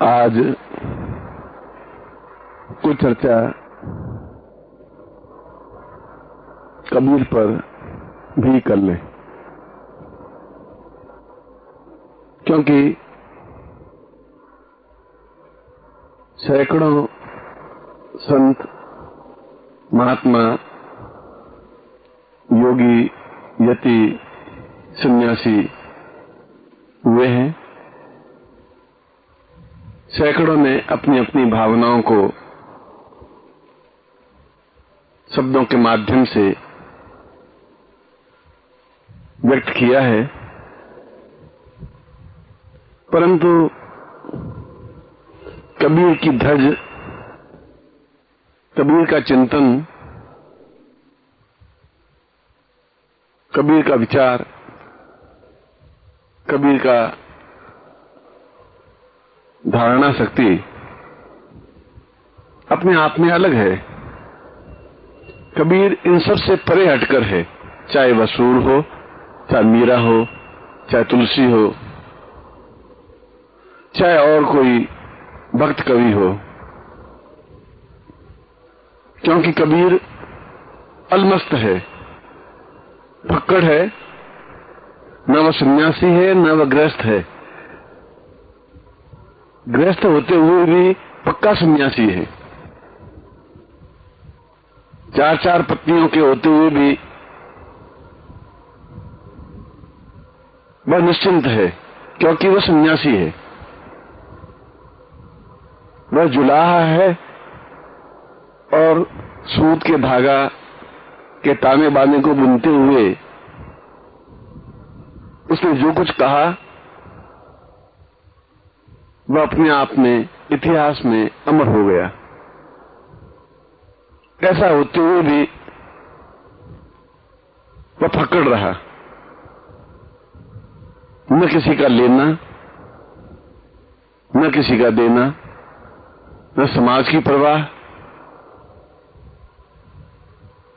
आज कुछ चर्चा कबीर पर भी कर लें, क्योंकि सैकड़ों संत, महात्मा, योगी, यति, सन्यासी हुए हैं। सैकड़ों ने अपनी अपनी भावनाओं को शब्दों के माध्यम से व्यक्त किया है, परंतु कबीर की धज, कबीर का चिंतन, कबीर का विचार, कबीर का धारणा शक्ति अपने आप में अलग है। कबीर इन सब से परे हटकर है, चाहे वह सूर हो, चाहे मीरा हो, चाहे तुलसी हो, चाहे और कोई भक्त कवि हो, क्योंकि कबीर अलमस्त है, फक्कड़ है, न वह सन्यासी है न वह गृहस्थ है। गृहस्थ होते हुए भी पक्का सन्यासी है, चार चार पत्नियों के होते हुए भी वह निश्चिंत है, क्योंकि वह सन्यासी है। वह जुलाहा है और सूत के धागा के ताने बाने को बुनते हुए उसने जो कुछ कहा वह अपने आप में इतिहास में अमर हो गया। ऐसा होते हुए भी वह फक्कड़ रहा, न किसी का लेना, न किसी का देना, न समाज की परवाह,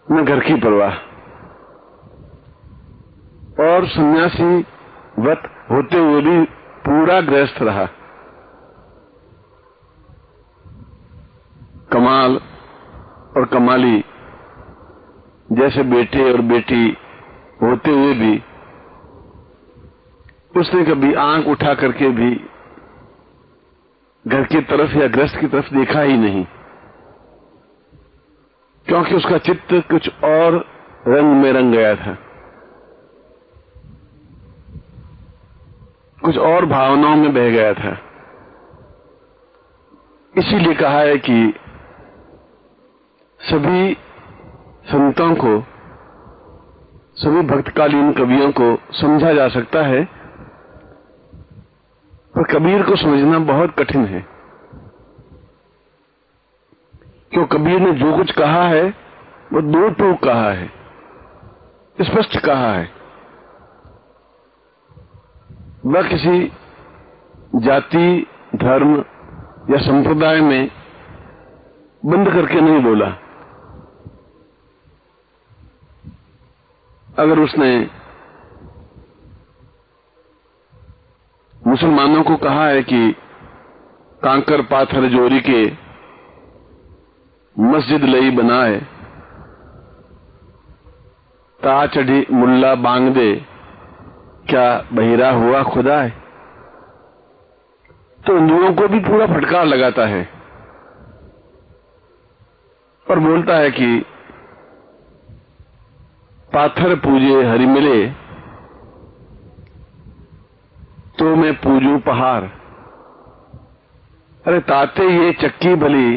न घर की परवाह, और सन्यासी व्रत होते हुए भी पूरा गृहस्थ रहा। कमाल और कमाली जैसे बेटे और बेटी होते हुए भी उसने कभी आंख उठा करके भी घर की तरफ या गृहस्थ की तरफ देखा ही नहीं, क्योंकि उसका चित्त कुछ और रंग में रंग गया था, कुछ और भावनाओं में बह गया था। इसीलिए कहा है कि सभी संतों को, सभी भक्तकालीन कवियों को समझा जा सकता है, पर कबीर को समझना बहुत कठिन है। क्यों? कबीर ने जो कुछ कहा है वो दो टूक कहा है, स्पष्ट कहा है। वह किसी जाति, धर्म या संप्रदाय में बंद करके नहीं बोला। अगर उसने मुसलमानों को कहा है कि कांकर पाथर जोरी के मस्जिद लई बनाए, ता चढ़ी मुल्ला बांग दे, क्या बहिरा हुआ खुदा है, तो हिंदुओं को भी पूरा फटकार लगाता है और बोलता है कि पाथर पूजे हरि मिले, तो मैं पूजू पहाड़। अरे ताते ये चक्की भली,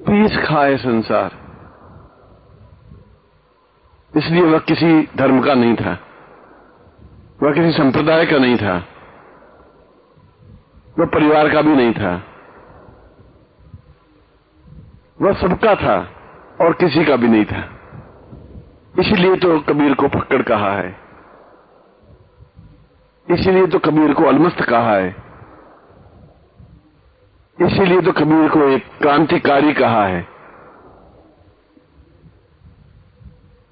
पीस खाए संसार। इसलिए वह किसी धर्म का नहीं था, वह किसी संप्रदाय का नहीं था, वह परिवार का भी नहीं था, वह सबका था और किसी का भी नहीं था। इसीलिए तो कबीर को फक्कड़ कहा है, इसीलिए तो कबीर को अलमस्त कहा है, इसीलिए तो कबीर को एक क्रांतिकारी कहा है।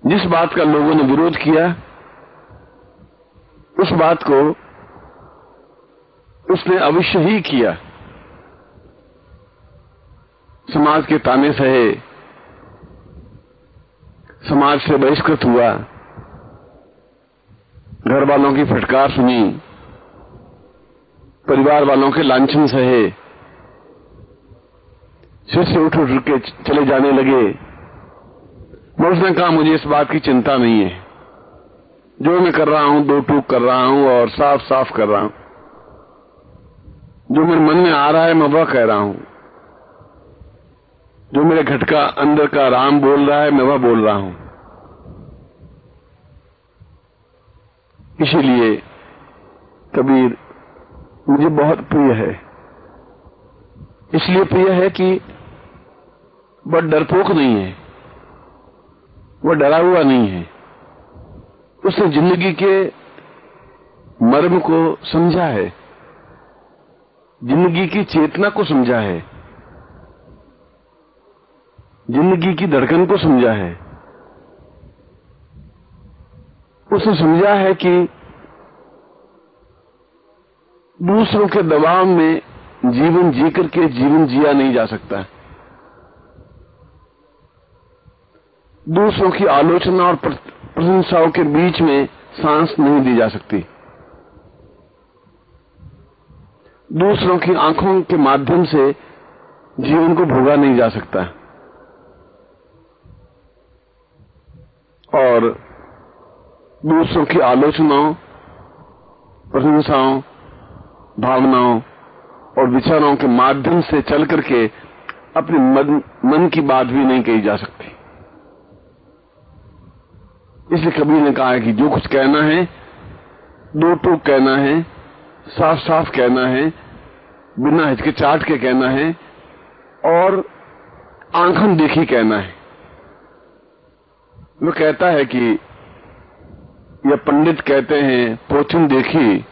जिस बात का लोगों ने विरोध किया, उस बात को उसने अवश्य ही किया, समाज के ताने सहे, समाज से बहिष्कृत हुआ, घर वालों की फटकार सुनी, परिवार वालों के लांछन सहे, सिर से उठ के चले जाने लगे। मैं उसने कहा मुझे इस बात की चिंता नहीं है, जो मैं कर रहा हूं दो टूक कर रहा हूं और साफ साफ कर रहा हूं, जो मेरे मन में आ रहा है मैं वह कह रहा हूं, जो मेरे घटका अंदर का राम बोल रहा है मैं वह बोल रहा हूं। इसीलिए कबीर मुझे बहुत प्रिय है। इसलिए प्रिय है कि वह डरपोक नहीं है, वह डरा हुआ नहीं है। उसने जिंदगी के मर्म को समझा है, जिंदगी की चेतना को समझा है, जिंदगी की धड़कन को समझा है। उसने समझा है कि दूसरों के दबाव में जीवन जी करके जीवन जिया नहीं जा सकता। दूसरों की आलोचना और प्रशंसाओं के बीच में सांस नहीं दी जा सकती। दूसरों की आंखों के माध्यम से जीवन को भोगा नहीं जा सकता। और दूसरों की आलोचनाओं, प्रशंसाओं, भावनाओं और विचारों के माध्यम से चल करके अपने मन की बात भी नहीं कही जा सकती। इसलिए कबीर ने कहा है कि जो कुछ कहना है दो टूक कहना है, साफ साफ कहना है, बिना हिचकिचाहट के कहना है और आंखन देखी कहना है। वो कहता है कि यह पंडित कहते हैं पोचन देखी,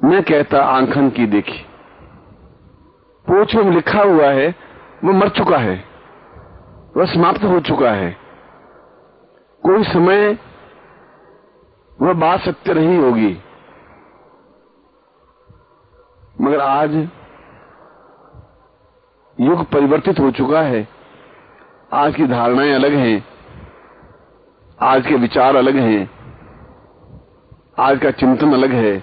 मैं कहता आंखन की देखी। पोछ में लिखा हुआ है वो मर चुका है, वह समाप्त हो चुका है। कोई समय वह बात सत्य रही होगी, मगर आज युग परिवर्तित हो चुका है। आज की धारणाएं अलग हैं, आज के विचार अलग हैं, आज का चिंतन अलग है।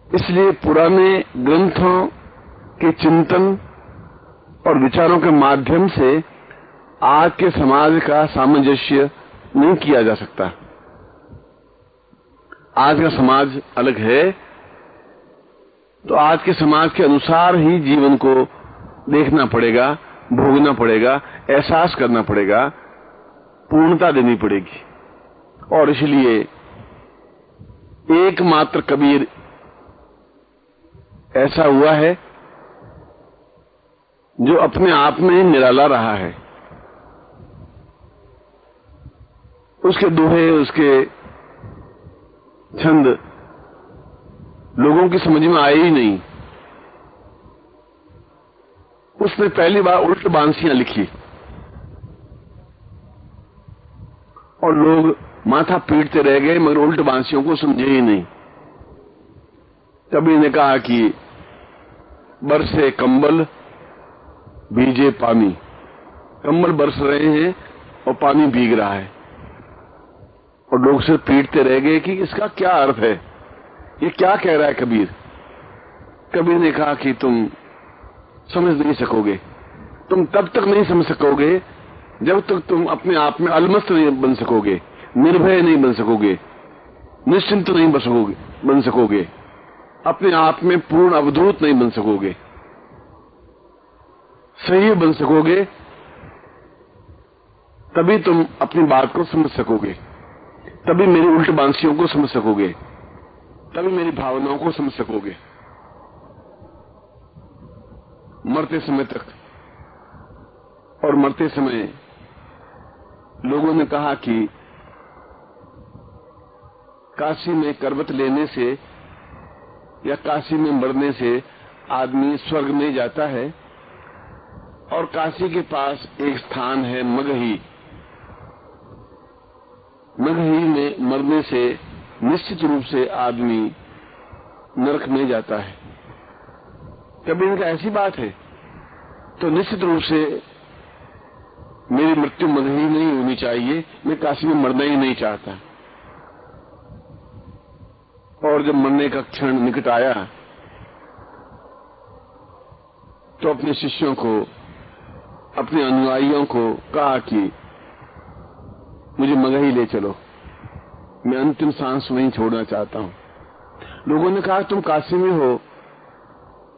इसलिए पुराने ग्रंथों के चिंतन और विचारों के माध्यम से आज के समाज का सामंजस्य नहीं किया जा सकता। आज का समाज अलग है, तो आज के समाज के अनुसार ही जीवन को देखना पड़ेगा, भोगना पड़ेगा, एहसास करना पड़ेगा, पूर्णता देनी पड़ेगी। और इसलिए एकमात्र कबीर ऐसा हुआ है जो अपने आप में निराला रहा है। उसके दोहे, उसके छंद लोगों की समझ में आए ही नहीं। उसने पहली बार उल्ट बांसियां लिखी और लोग माथा पीटते रह गए, मगर उल्ट बांसियों को समझे ही नहीं। कबीर ने कहा कि बरसे कंबल भीजे पानी, कंबल बरस रहे हैं और पानी भीग रहा है, और लोग सिर्फ पीटते रह गए कि इसका क्या अर्थ है, ये क्या कह रहा है कबीर। कबीर ने कहा कि तुम समझ नहीं सकोगे, तुम तब तक नहीं समझ सकोगे जब तक तुम अपने आप में अलमस्त नहीं बन सकोगे, निर्भय नहीं बन सकोगे, निश्चिंत नहीं बन सकोगे, अपने आप में पूर्ण अवधूत नहीं बन सकोगे, सही बन सकोगे, तभी तुम अपनी बात को समझ सकोगे, तभी मेरी उल्ट बांसियों को समझ सकोगे, तभी मेरी भावनाओं को समझ सकोगे। मरते समय तक और मरते समय लोगों ने कहा कि काशी में करवट लेने से या काशी में मरने से आदमी स्वर्ग में जाता है, और काशी के पास एक स्थान है मगही। मगही में मरने से निश्चित रूप से आदमी नरक में जाता है। कबीर का ऐसी बात है तो निश्चित रूप से मेरी मृत्यु मगही नहीं होनी चाहिए, मैं काशी में मरना ही नहीं चाहता। और जब मरने का क्षण निकट आया तो अपने शिष्यों को, अपने अनुयायियों को कहा कि मुझे मगही ले चलो, मैं अंतिम सांस वहीं छोड़ना चाहता हूं। लोगों ने कहा तुम काशी में हो,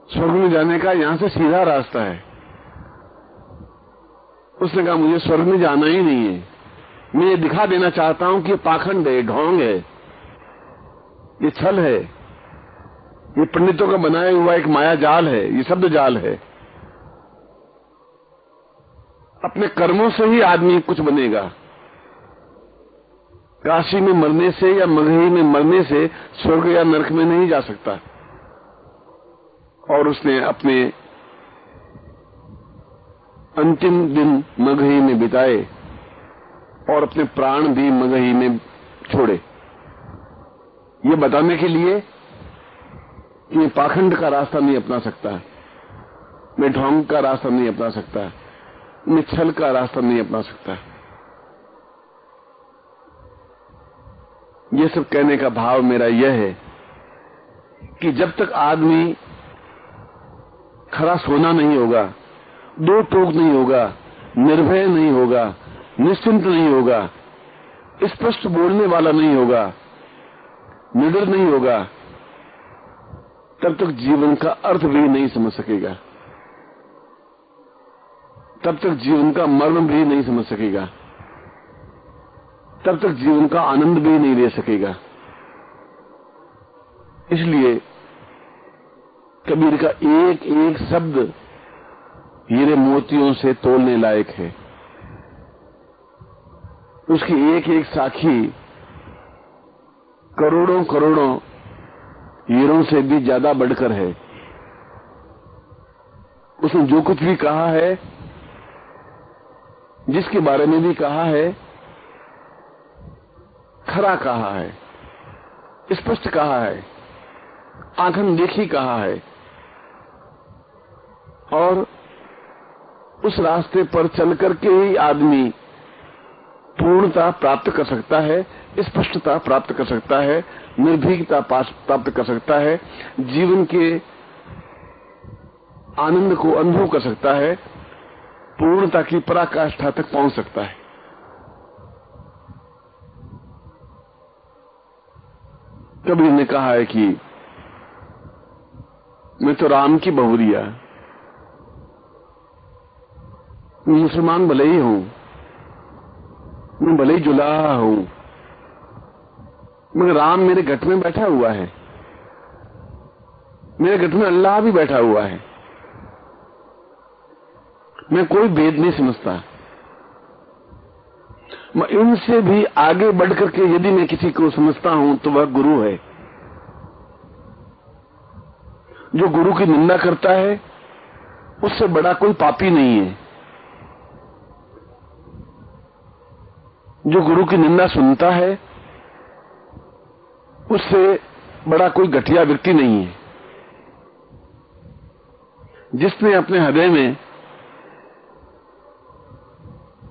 स्वर्ग में जाने का यहां से सीधा रास्ता है। उसने कहा मुझे स्वर्ग में जाना ही नहीं है, मैं ये दिखा देना चाहता हूं कि ये पाखंड है, ढोंग है, ये छल है, ये पंडितों का बनाया हुआ एक माया जाल है, ये शब्द जाल है। अपने कर्मों से ही आदमी कुछ बनेगा। काशी में मरने से या मगही में मरने से स्वर्ग या नरक में नहीं जा सकता। और उसने अपने अंतिम दिन मगही में बिताए और अपने प्राण भी मगही में छोड़े, ये बताने के लिए कि मैं पाखंड का रास्ता नहीं अपना सकता, मैं ढोंग का रास्ता नहीं अपना सकता, मैं छल का रास्ता नहीं अपना सकता। ये सब कहने का भाव मेरा यह है कि जब तक आदमी खरा सोना नहीं होगा, दो टोक नहीं होगा, निर्भय नहीं होगा, निश्चिंत नहीं होगा, स्पष्ट बोलने वाला नहीं होगा, निडर नहीं होगा, तब तक जीवन का अर्थ भी नहीं समझ सकेगा, तब तक जीवन का मर्म भी नहीं समझ सकेगा, तब तक जीवन का आनंद भी नहीं ले सकेगा। इसलिए कबीर का एक एक शब्द हीरे मोतियों से तोलने लायक है। उसकी एक एक साखी करोड़ों करोड़ों हीरों से भी ज्यादा बढ़कर है। उसने जो कुछ भी कहा है, जिसके बारे में भी कहा है, खरा कहा है, स्पष्ट कहा है, आंखन देखी कहा है। और उस रास्ते पर चल करके ही आदमी पूर्णता प्राप्त कर सकता है, स्पष्टता प्राप्त कर सकता है, निर्भीकता प्राप्त कर सकता है, जीवन के आनंद को अनुभव कर सकता है, पूर्णता की पराकाष्ठा तक पहुंच सकता है। कबीर ने कहा है कि मैं तो राम की बहुरिया, मैं मुसलमान भले ही हूं, मैं भले ही जुलाहा हूं, मगर राम मेरे घट में बैठा हुआ है, मेरे घट में अल्लाह भी बैठा हुआ है। मैं कोई भेद नहीं समझता। मैं इनसे भी आगे बढ़ करके यदि मैं किसी को समझता हूं तो वह गुरु है। जो गुरु की निंदा करता है उससे बड़ा कोई पापी नहीं है। जो गुरु की निंदा सुनता है उससे बड़ा कोई घटिया व्यक्ति नहीं है। जिसने अपने हृदय में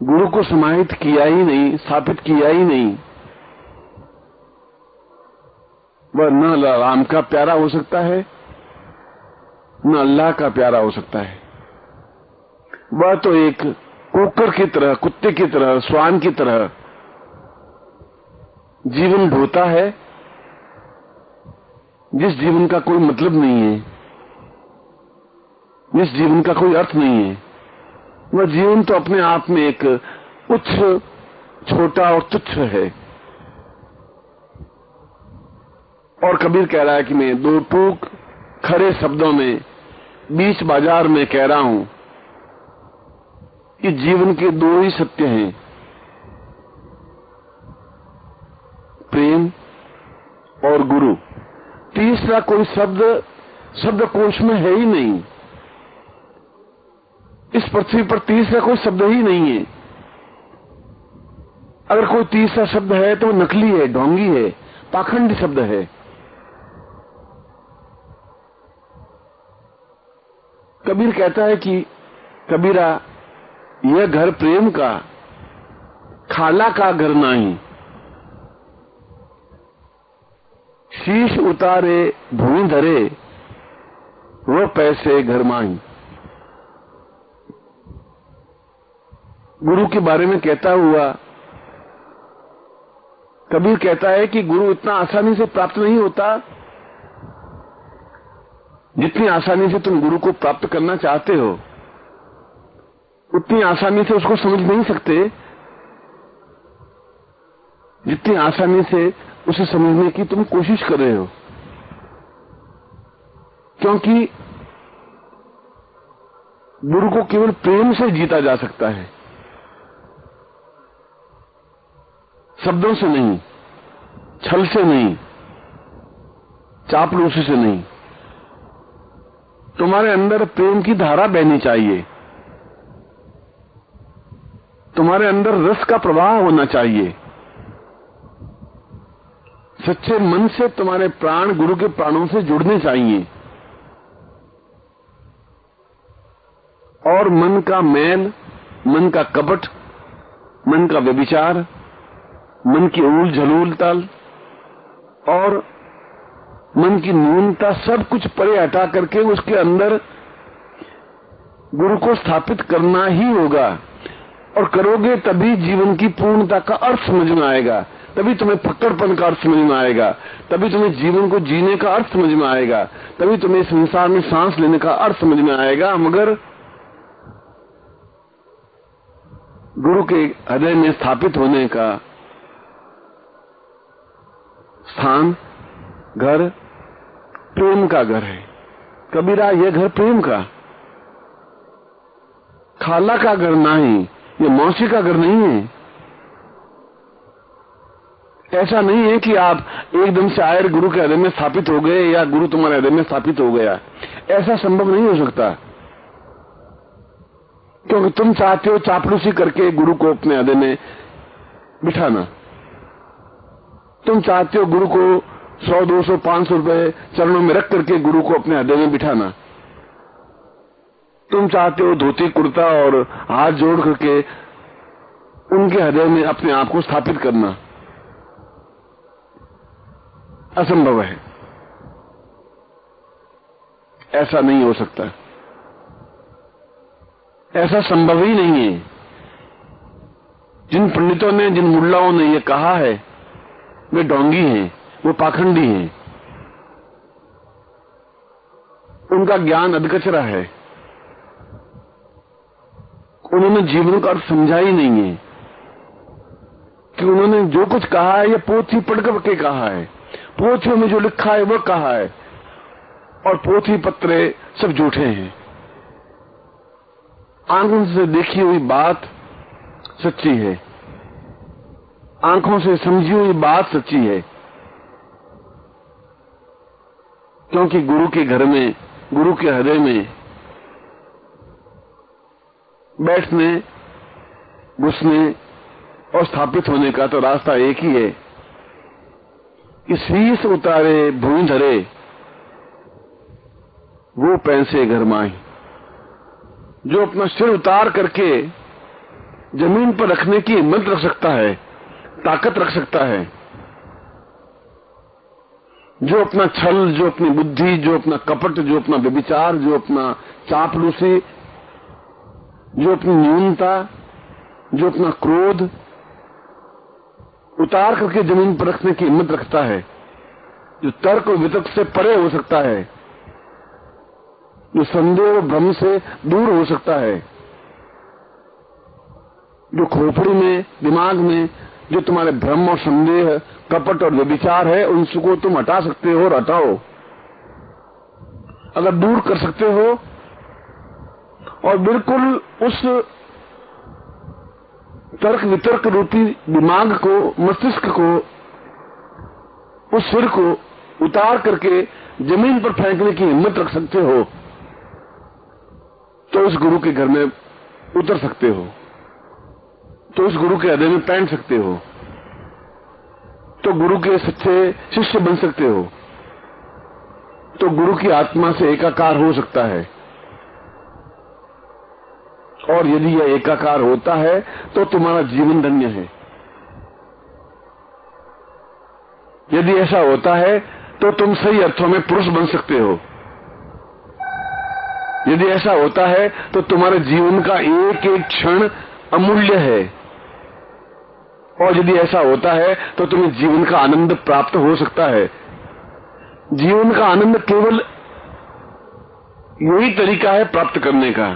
गुरु को समाहित किया ही नहीं, स्थापित किया ही नहीं, वह न राम का प्यारा हो सकता है, न अल्लाह का प्यारा हो सकता है। वह तो एक कुकर की तरह, कुत्ते की तरह, श्वान की तरह जीवन ढोता है, जिस जीवन का कोई मतलब नहीं है, जिस जीवन का कोई अर्थ नहीं है। वह जीवन तो अपने आप में एक उच्च, छोटा और तुच्छ है। और कबीर कह रहा है कि मैं दो टूक खरे शब्दों में बीच बाजार में कह रहा हूं कि जीवन के दो ही सत्य हैं, प्रेम और गुरु। तीसरा कोई शब्दकोश में है ही नहीं। इस पृथ्वी पर तीसरा कोई शब्द ही नहीं है। अगर कोई तीसरा शब्द है तो नकली है, ढोंगी है, पाखंडी शब्द है। कबीर कहता है कि कबीरा यह घर प्रेम का, खाला का घर नहीं। शीश उतारे भूमि धरे, वो पैसे घर माई। गुरु के बारे में कहता हुआ कबीर कहता है कि गुरु इतना आसानी से प्राप्त नहीं होता जितनी आसानी से तुम गुरु को प्राप्त करना चाहते हो, उतनी आसानी से उसको समझ नहीं सकते जितनी आसानी से उसे समझने की तुम कोशिश कर रहे हो। क्योंकि गुरु को केवल प्रेम से जीता जा सकता है, शब्दों से नहीं, छल से नहीं, चापलूसी से नहीं। तुम्हारे अंदर प्रेम की धारा बहनी चाहिए, तुम्हारे अंदर रस का प्रवाह होना चाहिए। सच्चे मन से तुम्हारे प्राण गुरु के प्राणों से जुड़ने चाहिए और मन का मैल, मन का कपट, मन का व्यभिचार, मन की ऊल झलूलताल और मन की न्यूनता सब कुछ परे हटा करके उसके अंदर गुरु को स्थापित करना ही होगा। और करोगे तभी जीवन की पूर्णता का अर्थ समझ में आएगा, तभी तुम्हें फक्कड़पन का अर्थ समझ में आएगा, तभी तुम्हें जीवन को जीने का अर्थ समझ में आएगा, तभी तुम्हें संसार में सांस लेने का अर्थ समझ में आएगा। मगर गुरु के हृदय में स्थापित होने का स्थान, घर प्रेम का घर है। कबीरा यह घर प्रेम का, खाला का घर नहीं, ये मौसी का घर नहीं है। ऐसा नहीं है कि आप एकदम से आए गुरु के हृदय में स्थापित हो गए या गुरु तुम्हारे हृदय में स्थापित हो गया, ऐसा संभव नहीं हो सकता। क्योंकि तुम चाहते हो चापलूसी करके गुरु को अपने हृदय में बिठाना, तुम चाहते हो गुरु को 100, 200, 500 रुपए चरणों में रख करके गुरु को अपने हृदय में बिठाना, तुम चाहते हो धोती कुर्ता और हाथ जोड़ करके उनके हृदय में अपने आप को स्थापित करना। असंभव है, ऐसा नहीं हो सकता, ऐसा संभव ही नहीं है। जिन पंडितों ने, जिन मुल्लाओं ने ये कहा है वे ढोंगी हैं, वो पाखंडी हैं, उनका ज्ञान अधकचरा है, उन्होंने जीवन का अर्थ समझा ही नहीं है। कि उन्होंने जो कुछ कहा है ये पोथी पढ़ के कहा है, पोथियों में जो लिखा है वो कहा है, और पोथी पत्रे सब झूठे हैं। आंखों से देखी हुई बात सच्ची है, आंखों से समझी हुई बात सच्ची है। क्योंकि गुरु के घर में, गुरु के हृदय में बैठने, घुसने और स्थापित होने का तो रास्ता एक ही है कि शीश उतारे भूमि धरे, वो पैसे घर माई। जो अपना सिर उतार करके जमीन पर रखने की हिम्मत रख सकता है, ताकत रख सकता है, जो अपना छल, जो अपनी बुद्धि, जो अपना कपट, जो अपना व्यभिचार, जो अपना चापलूसी, जो अपनी न्यूनता, जो अपना क्रोध उतार करके जमीन पर रखने की हिम्मत रखता है, जो तर्क और वितर्क से परे हो सकता है, जो संदेह और भ्रम से दूर हो सकता है, जो खोपड़ी में, दिमाग में जो तुम्हारे भ्रम और संदेह, कपट और व्यभिचार है, उनको तुम हटा सकते हो और हटाओ। अगर दूर कर सकते हो और बिल्कुल उस तर्क वितर्क रूपी दिमाग को, मस्तिष्क को, उस सिर को उतार करके जमीन पर फेंकने की हिम्मत रख सकते हो, तो उस गुरु के घर में उतर सकते हो, तो उस गुरु के हृदय में पैंट सकते हो, तो गुरु के सच्चे शिष्य बन सकते हो, तो गुरु की आत्मा से एकाकार हो सकता है। और यदि यह एकाकार होता है तो तुम्हारा जीवन धन्य है। यदि ऐसा होता है तो तुम सही अर्थों में पुरुष बन सकते हो। यदि ऐसा होता है तो तुम्हारे जीवन का एक एक क्षण अमूल्य है। और यदि ऐसा होता है तो तुम्हें जीवन का आनंद प्राप्त हो सकता है। जीवन का आनंद केवल यही तरीका है प्राप्त करने का।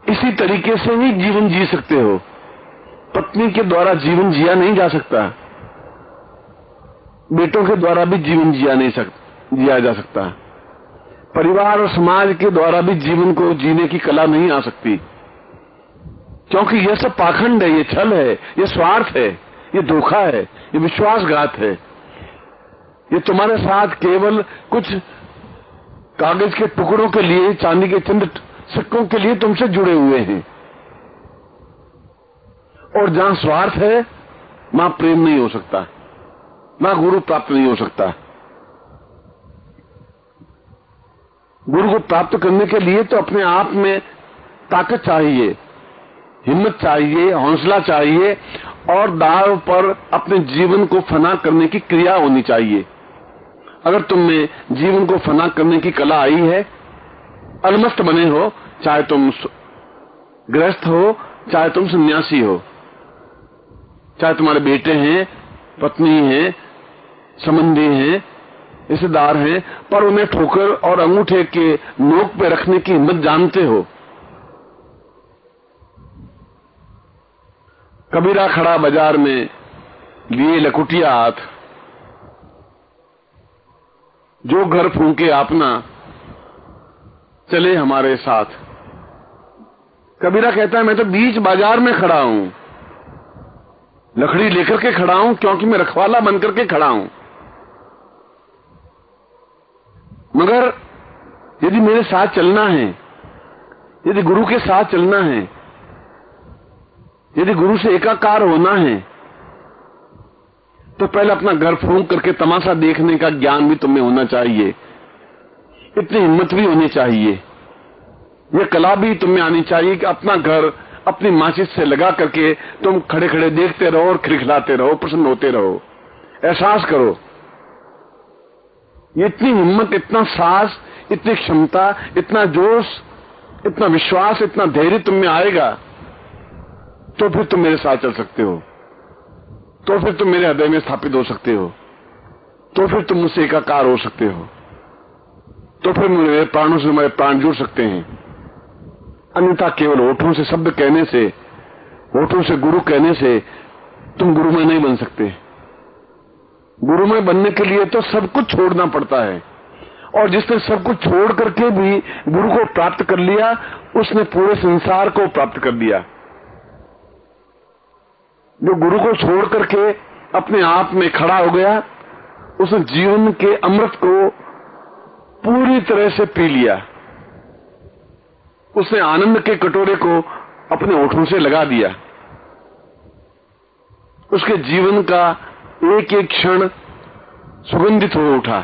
इसी तरीके से ही जीवन जी सकते हो। पत्नी के द्वारा जीवन जिया नहीं जा सकता, बेटों के द्वारा भी जीवन जिया जा सकता, परिवार और समाज के द्वारा भी जीवन को जीने की कला नहीं आ सकती, क्योंकि यह सब पाखंड है, ये छल है, ये स्वार्थ है, ये धोखा है, ये विश्वासघात है। ये तुम्हारे साथ केवल कुछ कागज के टुकड़ों के लिए, चांदी के चंद सिक्कों के लिए तुमसे जुड़े हुए हैं। और जहां स्वार्थ है वहां प्रेम नहीं हो सकता, वहां गुरु प्राप्त नहीं हो सकता। गुरु को प्राप्त करने के लिए तो अपने आप में ताकत चाहिए, हिम्मत चाहिए, हौसला चाहिए और दांव पर अपने जीवन को फना करने की क्रिया होनी चाहिए। अगर तुम में जीवन को फना करने की कला आई है, अलमस्त बने हो, चाहे तुम गृहस्थ हो, चाहे तुम सन्यासी हो, चाहे तुम्हारे बेटे हैं, पत्नी हैं, संबंधी हैं, रिश्तेदार हैं, पर उन्हें ठोकर और अंगूठे के नोक पे रखने की हिम्मत जानते हो। कबीरा खड़ा बाजार में लिए लकुटिया हाथ, जो घर फूंके अपना चले हमारे साथ। कबीरा कहता है मैं तो बीच बाजार में खड़ा हूं, लकड़ी लेकर के खड़ा हूं, क्योंकि मैं रखवाला बनकर के खड़ा हूं। मगर यदि मेरे साथ चलना है, यदि गुरु के साथ चलना है, यदि गुरु से एकाकार होना है, तो पहले अपना घर फूंक करके तमाशा देखने का ज्ञान भी तुम्हें होना चाहिए, इतनी हिम्मत भी होनी चाहिए, यह कला भी तुम्हें आनी चाहिए कि अपना घर अपनी माचिस से लगा करके तुम खड़े खड़े देखते रहो और खिलखिलाते रहो, प्रसन्न होते रहो। एहसास करो, ये इतनी हिम्मत, इतना साहस, इतनी क्षमता, इतना जोश, इतना विश्वास, इतना धैर्य तुम में आएगा तो फिर तुम मेरे साथ चल सकते हो, तो फिर तुम मेरे हृदय में स्थापित हो सकते हो, तो फिर तुम मुझसे एकाकार हो सकते हो, तो फिर मेरे प्राणों से तुम्हारे प्राण जुड़ सकते हैं। अन्यथा केवल होठों से शब्द कहने से, होठों से गुरु कहने से तुम गुरुमय नहीं बन सकते। गुरुमय बनने के लिए तो सब कुछ छोड़ना पड़ता है, और जिसने सब कुछ छोड़ करके भी गुरु को प्राप्त कर लिया, उसने पूरे संसार को प्राप्त कर लिया। जो गुरु को छोड़ करके अपने आप में खड़ा हो गया, उसने जीवन के अमृत को पूरी तरह से पी लिया, उसने आनंद के कटोरे को अपने होठों से लगा दिया। उसके जीवन का एक एक क्षण सुगंधित हो उठा,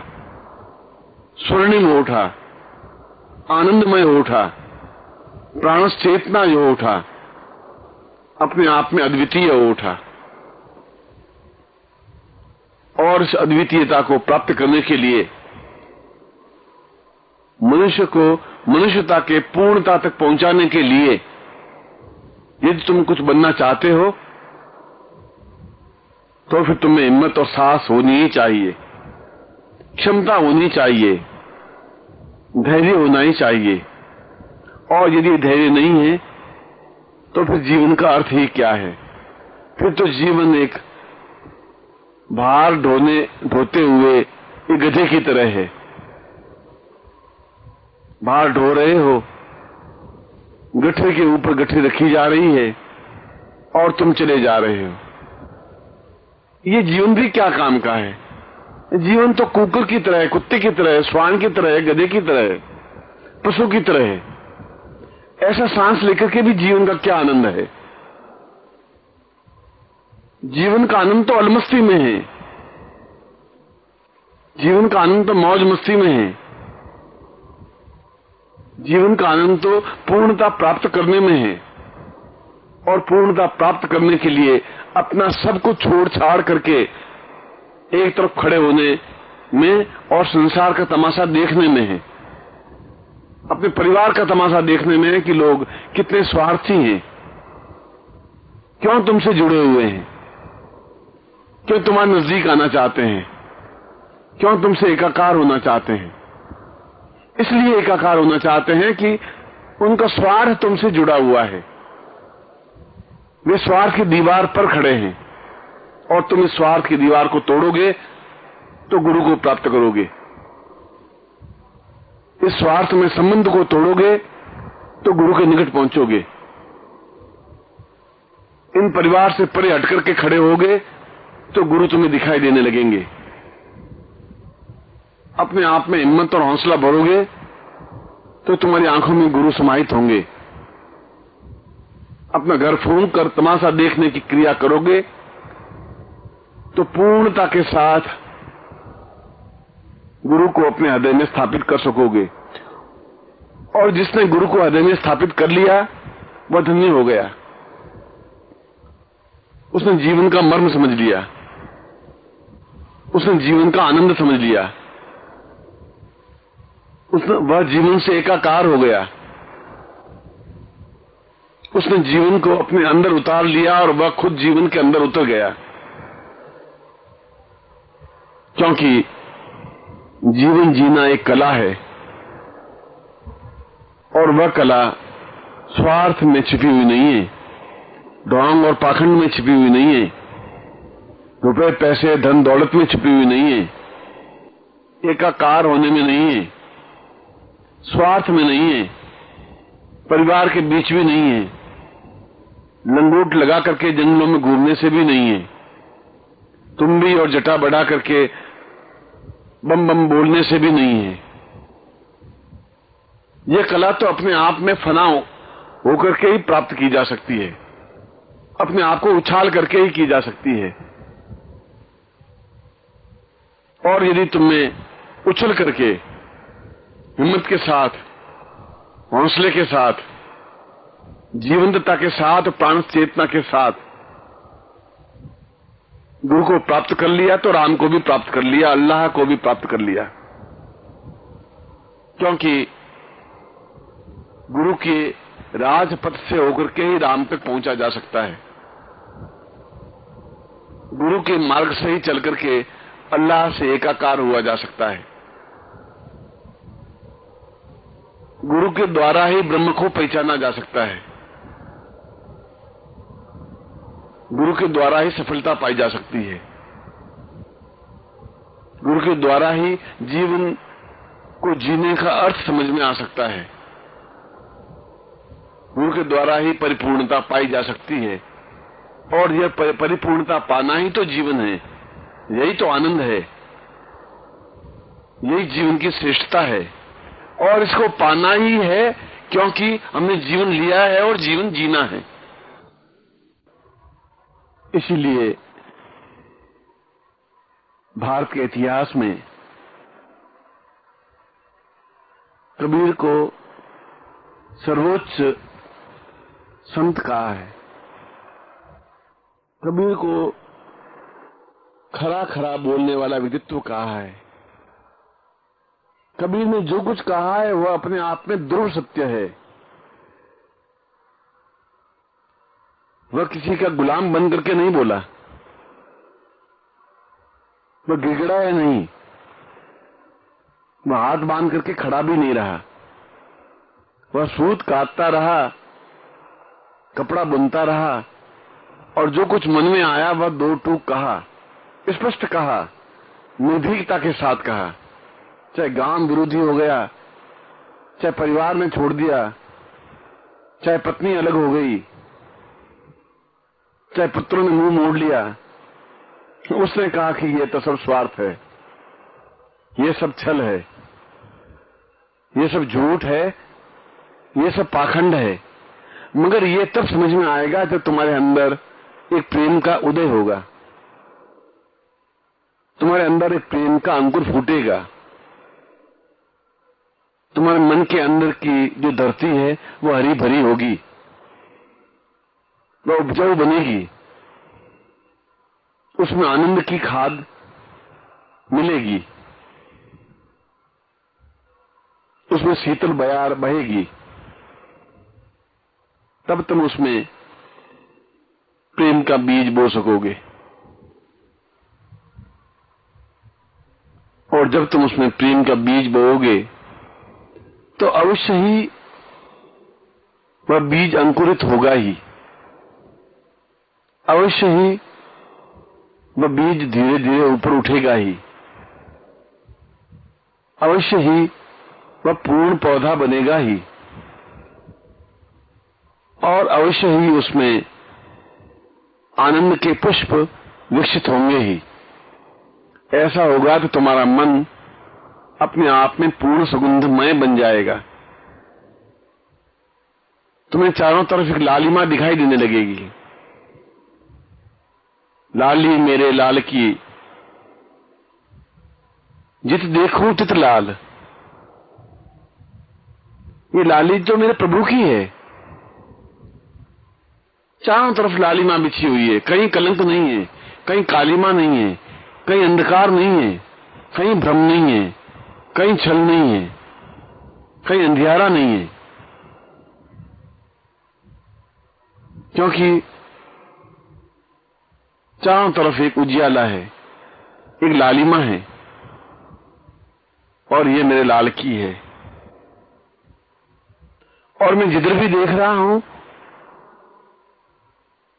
स्वर्णिम हो उठा, आनंदमय हो उठा, प्राणस चेतना हो उठा, अपने आप में अद्वितीय हो उठा। और इस अद्वितीयता को प्राप्त करने के लिए मनुष्य को मनुष्यता के पूर्णता तक पहुंचाने के लिए यदि तुम कुछ बनना चाहते हो तो फिर तुम्हें हिम्मत और साहस होनी ही चाहिए, क्षमता होनी चाहिए, धैर्य होना ही चाहिए। और यदि धैर्य नहीं है तो फिर जीवन का अर्थ ही क्या है? फिर तो जीवन एक भार ढोते हुए एक गधे की तरह है। भार ढो रहे हो, गठरी के ऊपर गठरी रखी जा रही है और तुम चले जा रहे हो। ये जीवन भी क्या काम का है? जीवन तो कुकुर की तरह है, कुत्ते की तरह है, श्वान की तरह है, गधे की तरह है, पशु की तरह है। ऐसा सांस लेकर के भी जीवन का क्या आनंद है? जीवन का आनंद तो अलमस्ती में है, जीवन का आनंद तो मौज मस्ती में है, जीवन का आनंद तो पूर्णता प्राप्त करने में है, और पूर्णता प्राप्त करने के लिए अपना सब कुछ छोड़ छाड़ करके एक तरफ खड़े होने में और संसार का तमाशा देखने में है, अपने परिवार का तमाशा देखने में है कि लोग कितने स्वार्थी हैं, क्यों तुमसे जुड़े हुए हैं, क्यों तुम्हारे नजदीक आना चाहते हैं, क्यों तुमसे एकाकार होना चाहते हैं। इसलिए एकाकार होना चाहते हैं कि उनका स्वार्थ तुमसे जुड़ा हुआ है, वे स्वार्थ की दीवार पर खड़े हैं, और तुम इस स्वार्थ की दीवार को तोड़ोगे तो गुरु को प्राप्त करोगे। इस स्वार्थ में संबंध को तोड़ोगे तो गुरु के निकट पहुंचोगे। इन परिवार से परे हट करके खड़े होगे तो गुरु तुम्हें दिखाई देने लगेंगे। अपने आप में हिम्मत और हौसला भरोगे तो तुम्हारी आंखों में गुरु समाहित होंगे। अपना घर फूंक कर तमाशा देखने की क्रिया करोगे तो पूर्णता के साथ गुरु को अपने हृदय में स्थापित कर सकोगे। और जिसने गुरु को हृदय में स्थापित कर लिया वह धन्य हो गया। उसने जीवन का मर्म समझ लिया, उसने जीवन का आनंद समझ लिया, वह जीवन से एकाकार हो गया। उसने जीवन को अपने अंदर उतार लिया और वह खुद जीवन के अंदर उतर गया। क्योंकि जीवन जीना एक कला है, और वह कला स्वार्थ में छिपी हुई नहीं है, ढोंग और पाखंड में छिपी हुई नहीं है, रुपए पैसे धन दौलत में छिपी हुई नहीं है, एकाकार होने में नहीं है, स्वार्थ में नहीं है, परिवार के बीच भी नहीं है, लंगोट लगा करके जंगलों में घूमने से भी नहीं है, तुम्बी और जटा बढ़ा करके बम बम बोलने से भी नहीं है। यह कला तो अपने आप में फना होकर के ही प्राप्त की जा सकती है, अपने आप को उछाल करके ही की जा सकती है। और यदि तुम्हें उछल करके हिम्मत के साथ, हौसले के साथ, जीवंतता के साथ, प्राण चेतना के साथ गुरु को प्राप्त कर लिया तो राम को भी प्राप्त कर लिया, अल्लाह को भी प्राप्त कर लिया। क्योंकि गुरु के राजपथ से होकर के ही राम तक पहुंचा जा सकता है। गुरु के मार्ग से ही चल करके अल्लाह से एकाकार हुआ जा सकता है। गुरु के द्वारा ही ब्रह्म को पहचाना जा सकता है। गुरु के द्वारा ही सफलता पाई जा सकती है। गुरु के द्वारा ही जीवन को जीने का अर्थ समझ में आ सकता है। गुरु के द्वारा ही परिपूर्णता पाई जा सकती है। और यह परिपूर्णता पाना ही तो जीवन है, यही तो आनंद है, यही जीवन की श्रेष्ठता है। और इसको पाना ही है क्योंकि हमने जीवन लिया है और जीवन जीना है। इसीलिए भारत के इतिहास में कबीर को सर्वोच्च संत कहा है। कबीर को खरा खरा बोलने वाला व्यक्तित्व कहा है। कबीर ने जो कुछ कहा है वह अपने आप में ध्रुव सत्य है। वह किसी का गुलाम बन करके नहीं बोला, वह गिड़गिड़ाया नहीं, वह हाथ बांध करके खड़ा भी नहीं रहा। वह सूत काटता रहा, कपड़ा बुनता रहा, और जो कुछ मन में आया वह दो टूक कहा, स्पष्ट कहा, निर्भीकता के साथ कहा। चाहे गांव विरोधी हो गया, चाहे परिवार ने छोड़ दिया, चाहे पत्नी अलग हो गई, चाहे पुत्रों ने मुंह मोड़ लिया, उसने कहा कि ये तो सब स्वार्थ है, ये सब छल है, ये सब झूठ है, ये सब पाखंड है। मगर ये तब समझ में आएगा जब तुम्हारे अंदर एक प्रेम का उदय होगा, तुम्हारे अंदर एक प्रेम का अंकुर फूटेगा। तुम्हारे मन के अंदर की जो धरती है वो हरी भरी होगी, वो उपजाऊ बनेगी, उसमें आनंद की खाद मिलेगी, उसमें शीतल बयार बहेगी, तब तुम उसमें प्रेम का बीज बो सकोगे। और जब तुम उसमें प्रेम का बीज बोओगे तो अवश्य ही वह बीज अंकुरित होगा ही, अवश्य ही वह बीज धीरे धीरे ऊपर उठेगा ही, अवश्य ही वह पूर्ण पौधा बनेगा ही, और अवश्य ही उसमें आनंद के पुष्प विकसित होंगे ही। ऐसा होगा तो तुम्हारा मन अपने आप में पूर्ण सुगंधमय बन जाएगा। तुम्हें चारों तरफ एक लालिमा दिखाई देने लगेगी। लाली मेरे लाल की, जित देखूं तित लाल। ये लाली जो मेरे प्रभु की है, चारों तरफ लालिमा बिछी हुई है, कहीं कलंक नहीं है, कहीं कालिमा नहीं है, कहीं अंधकार नहीं है, कहीं भ्रम नहीं है, कहीं छल नहीं है, कहीं अंधियारा नहीं है, क्योंकि चारों तरफ एक उजियाला है, एक लालिमा है, और ये मेरे लाल की है। और मैं जिधर भी देख रहा हूं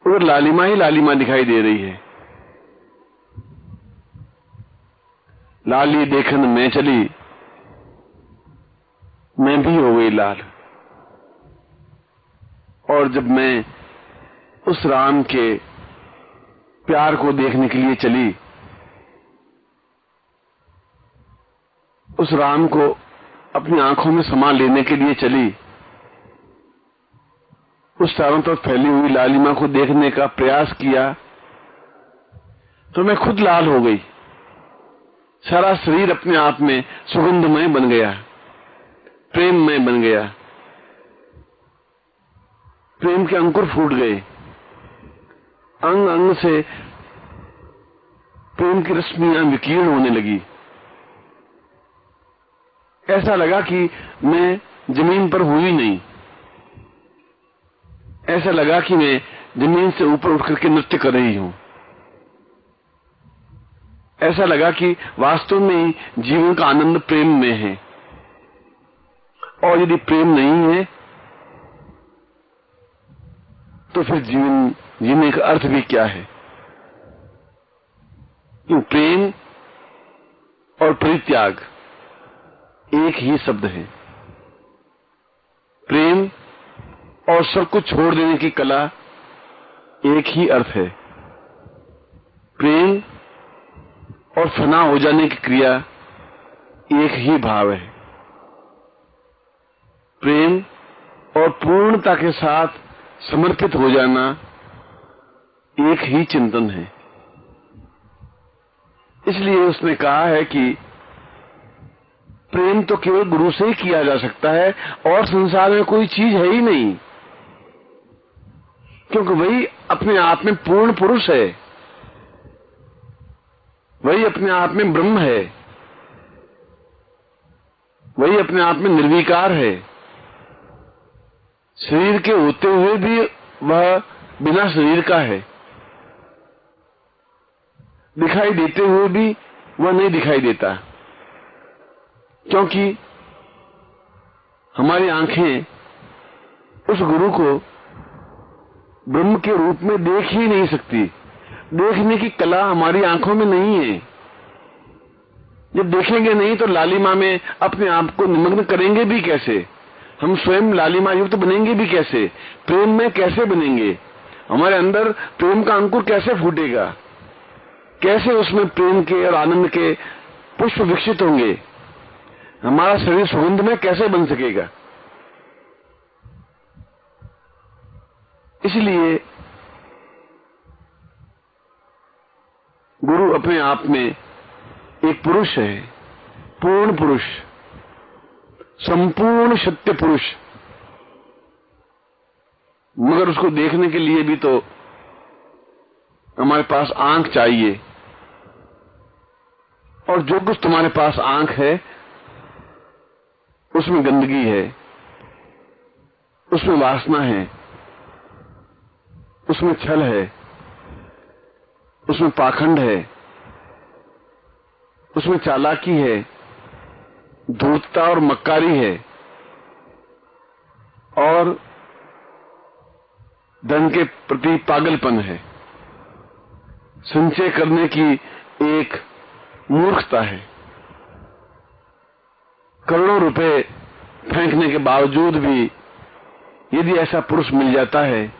उधर लालिमा ही लालिमा दिखाई दे रही है। लाली देखन में चली, मैं भी हो गई लाल। और जब मैं उस राम के प्यार को देखने के लिए चली, उस राम को अपनी आंखों में समा लेने के लिए चली, उस चारों तरफ फैली हुई लालिमा को देखने का प्रयास किया, तो मैं खुद लाल हो गई। सारा शरीर अपने आप में सुगंधमय बन गया, प्रेममय बन गया, प्रेम के अंकुर फूट गए, अंग अंग से प्रेम की रश्मियां विकीर्ण होने लगी। ऐसा लगा कि मैं जमीन पर हुई नहीं, ऐसा लगा कि मैं जमीन से ऊपर उठ करके नृत्य कर रही हूं। ऐसा लगा कि वास्तव में जीवन का आनंद प्रेम में है। और यदि प्रेम नहीं है तो फिर जीवन जीने का अर्थ भी क्या है? क्यों प्रेम और परित्याग एक ही शब्द है। प्रेम और सब कुछ छोड़ देने की कला एक ही अर्थ है। प्रेम और फना हो जाने की क्रिया एक ही भाव है। प्रेम और पूर्णता के साथ समर्पित हो जाना एक ही चिंतन है। इसलिए उसने कहा है कि प्रेम तो केवल गुरु से ही किया जा सकता है और संसार में कोई चीज है ही नहीं, क्योंकि वही अपने आप में पूर्ण पुरुष है, वही अपने आप में ब्रह्म है, वही अपने आप में निर्विकार है। शरीर के होते हुए भी वह बिना शरीर का है, दिखाई देते हुए भी वह नहीं दिखाई देता, क्योंकि हमारी आंखें उस गुरु को ब्रह्म के रूप में देख ही नहीं सकती। देखने की कला हमारी आंखों में नहीं है। जब देखेंगे नहीं तो लालिमा में अपने आप को निमग्न करेंगे भी कैसे? हम स्वयं लालिमा युक्त बनेंगे भी कैसे? प्रेम में कैसे बनेंगे? हमारे अंदर प्रेम का अंकुर कैसे फूटेगा? कैसे उसमें प्रेम के और आनंद के पुष्प विकसित होंगे? हमारा शरीर सुगंध में कैसे बन सकेगा? इसलिए गुरु अपने आप में एक पुरुष है, पूर्ण पुरुष, संपूर्ण सत्य पुरुष, मगर उसको देखने के लिए भी तो हमारे पास आंख चाहिए। और जो कुछ तुम्हारे पास आंख है उसमें गंदगी है, उसमें वासना है, उसमें छल है, उसमें पाखंड है, उसमें चालाकी है, धूर्तता और मक्कारी है, और धन के प्रति पागलपन है, संचय करने की एक मूर्खता है। करोड़ों रुपए फेंकने के बावजूद भी यदि ऐसा पुरुष मिल जाता है,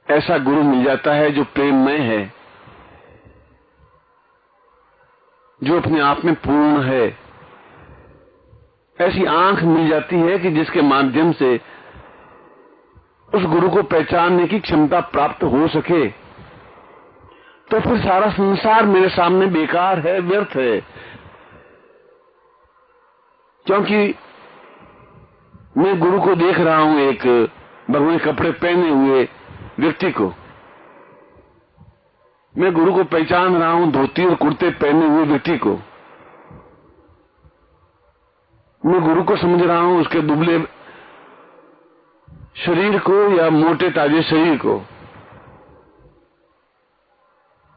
ऐसा गुरु मिल जाता है जो प्रेममय है, जो अपने आप में पूर्ण है, ऐसी आंख मिल जाती है कि जिसके माध्यम से उस गुरु को पहचानने की क्षमता प्राप्त हो सके, तो फिर सारा संसार मेरे सामने बेकार है, व्यर्थ है। क्योंकि मैं गुरु को देख रहा हूं, एक भगवे कपड़े पहने हुए व्यक्ति को। मैं गुरु को पहचान रहा हूं धोती और कुर्ते पहने हुए व्यक्ति को। मैं गुरु को समझ रहा हूं उसके दुबले शरीर को या मोटे ताजे शरीर को।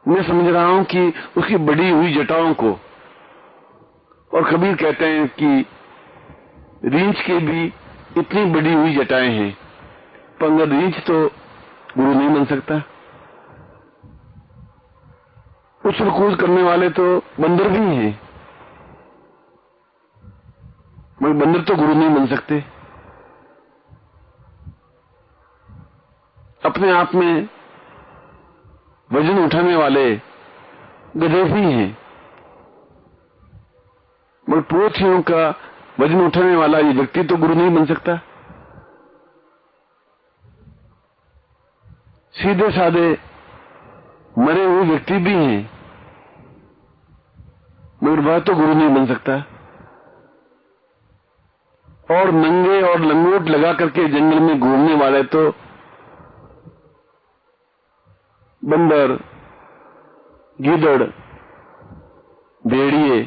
मैं समझ रहा हूं कि उसकी बड़ी हुई जटाओं को। और कबीर कहते हैं कि रींछ के भी इतनी बड़ी हुई जटाएं हैं, पर अगर रींछ तो गुरु नहीं बन सकता। उछल कूद करने वाले तो बंदर भी हैं, मगर बंदर तो गुरु नहीं बन सकते। अपने आप में वजन उठाने वाले गधे भी हैं, मगर पोथियों का वजन उठाने वाला ये व्यक्ति तो गुरु नहीं बन सकता। सीधे साधे मरे हुए व्यक्ति भी हैं, मगर वह तो गुरु नहीं बन सकता। और नंगे और लंगोट लगा करके जंगल में घूमने वाले तो बंदर, गीदड़, भेड़िए,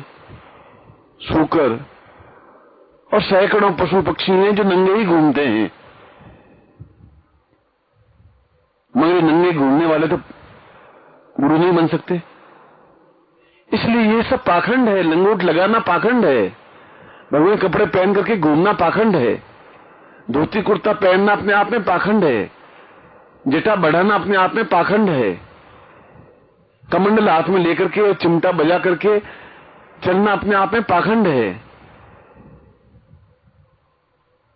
सूकर और सैकड़ों पशु पक्षी हैं जो नंगे ही घूमते हैं, मगर नंगे घूमने वाले तो गुरु नहीं बन सकते। इसलिए ये सब पाखंड है। लंगोट लगाना पाखंड है, भगवे कपड़े पहन करके घूमना पाखंड है, धोती कुर्ता पहनना अपने आप में पाखंड है, जटा बढ़ाना अपने आप में पाखंड है, कमंडल हाथ में लेकर के और चिमटा बजा करके चलना अपने आप में पाखंड है,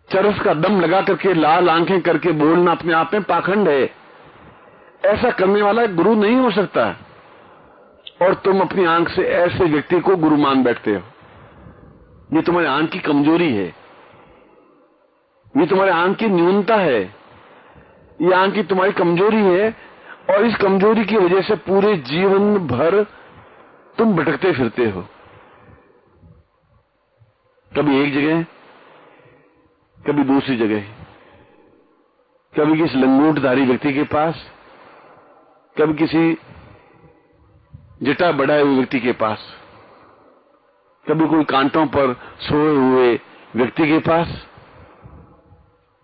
चरस का दम लगा करके लाल आंखें करके बोलना अपने आप में पाखंड है। ऐसा करने वाला गुरु नहीं हो सकता। और तुम अपनी आंख से ऐसे व्यक्ति को गुरु मान बैठते हो। ये तुम्हारी आंख की कमजोरी है, ये तुम्हारे आंख की न्यूनता है, ये आंख की तुम्हारी कमजोरी है। और इस कमजोरी की वजह से पूरे जीवन भर तुम भटकते फिरते हो, कभी एक जगह, कभी दूसरी जगह, कभी किसी लंगोटधारी व्यक्ति के पास, कभी किसी जटा बढ़ाए हुए व्यक्ति के पास, कभी कोई कांटों पर सोए हुए व्यक्ति के पास,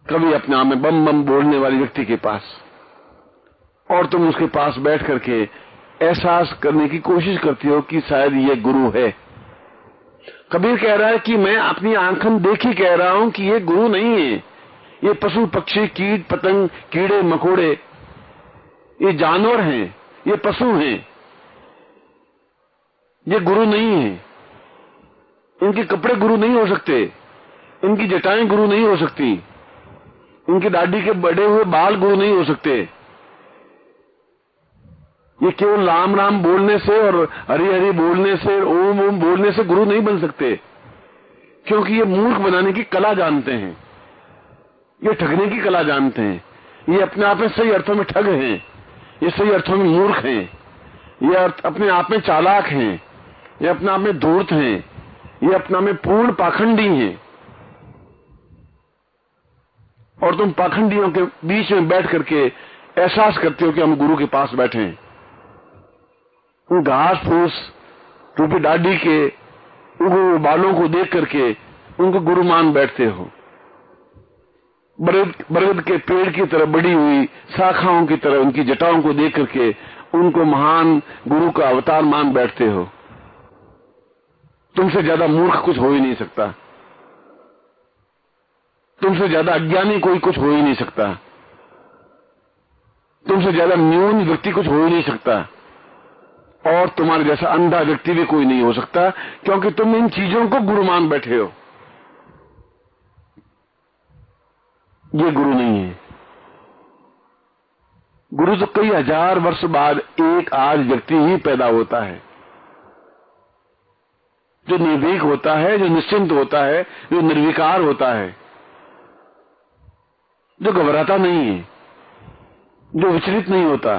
कभी अपने आप में बम बम बोलने वाले व्यक्ति के पास। और तुम उसके पास बैठ करके एहसास करने की कोशिश करती हो कि शायद ये गुरु है। कबीर कह रहा है कि मैं अपनी आंखन देखी कह रहा हूं कि ये गुरु नहीं है, ये पशु पक्षी कीट पतंग कीड़े मकोड़े, ये जानवर हैं, ये पशु हैं, ये गुरु नहीं है। इनके कपड़े गुरु नहीं हो सकते, इनकी जटाएं गुरु नहीं हो सकती, इनकी दाढ़ी के बड़े हुए बाल गुरु नहीं हो सकते। ये केवल राम राम बोलने से और हरि हरि बोलने से, ओम ओम बोलने से गुरु नहीं बन सकते, क्योंकि ये मूर्ख बनाने की कला जानते हैं, ये ठगने की कला जानते हैं। ये अपने आप में सही अर्थों में ठग हैं, ये सही अर्थों में मूर्ख हैं, ये अपने आप में चालाक हैं, ये अपने आप में धूर्त हैं, ये अपना में पूर्ण पाखंडी हैं, और तुम पाखंडियों के बीच में बैठ करके एहसास करते हो कि हम गुरु के पास बैठे हैं। उन घास फूस रूपी डाडी के उगे बालों को देख करके उनको गुरु मान बैठते हो। बरगद के पेड़ की तरह बड़ी हुई शाखाओं की तरह उनकी जटाओं को देख करके उनको महान गुरु का अवतार मान बैठते हो। तुमसे ज्यादा मूर्ख कुछ हो ही नहीं सकता, तुमसे ज्यादा अज्ञानी कोई कुछ हो ही नहीं सकता, तुमसे ज्यादा न्यून व्यक्ति कुछ हो ही नहीं सकता, और तुम्हारे जैसा अंधा व्यक्ति भी कोई नहीं हो सकता, क्योंकि तुम इन चीजों को गुरु मान बैठे हो। ये गुरु नहीं है। गुरु तो कई हजार वर्ष बाद एक आज व्यक्ति ही पैदा होता है, जो निर्भीक होता है, जो निश्चिंत होता है, जो निर्विकार होता है, जो घबराता नहीं है, जो विचलित नहीं होता।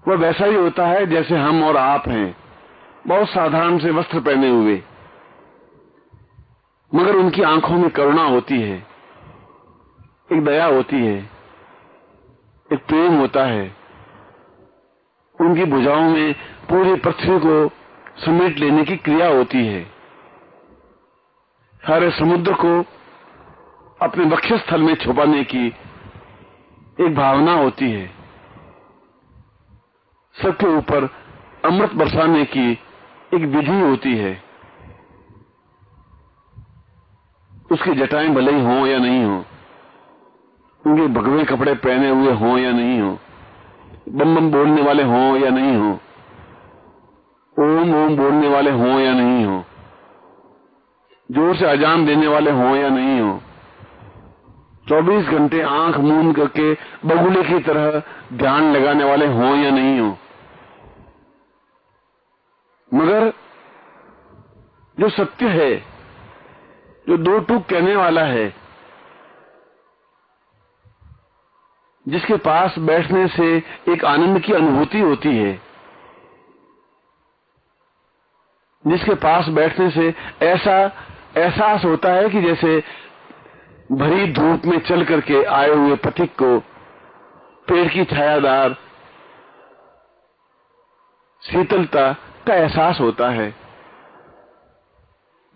वह वैसा ही होता है जैसे हम और आप हैं, बहुत साधारण से वस्त्र पहने हुए, मगर उनकी आंखों में करुणा होती है, एक दया होती है, एक प्रेम होता है। उनकी भुजाओं में पूरी पृथ्वी को समेट लेने की क्रिया होती है, सारे समुद्र को अपने वक्षस्थल में छुपाने की एक भावना होती है, सबके ऊपर अमृत बरसाने की एक विधि होती है। उसकी जटाएं भले ही हों या नहीं हो, उनके भगवे कपड़े पहने हुए हों या नहीं हो, बम बम बोलने वाले हों या नहीं हो, ओम ओम बोलने वाले हों या नहीं हो, जोर से अजान देने वाले हों या नहीं हो, 24 घंटे आंख मूंद करके बगुले की तरह ध्यान लगाने वाले हों या नहीं हो, मगर जो सत्य है, जो दो टूक कहने वाला है, जिसके पास बैठने से एक आनंद की अनुभूति होती है, जिसके पास बैठने से ऐसा एहसास होता है कि जैसे भरी धूप में चल करके आए हुए पथिक को पेड़ की छायादार शीतलता का एहसास होता है,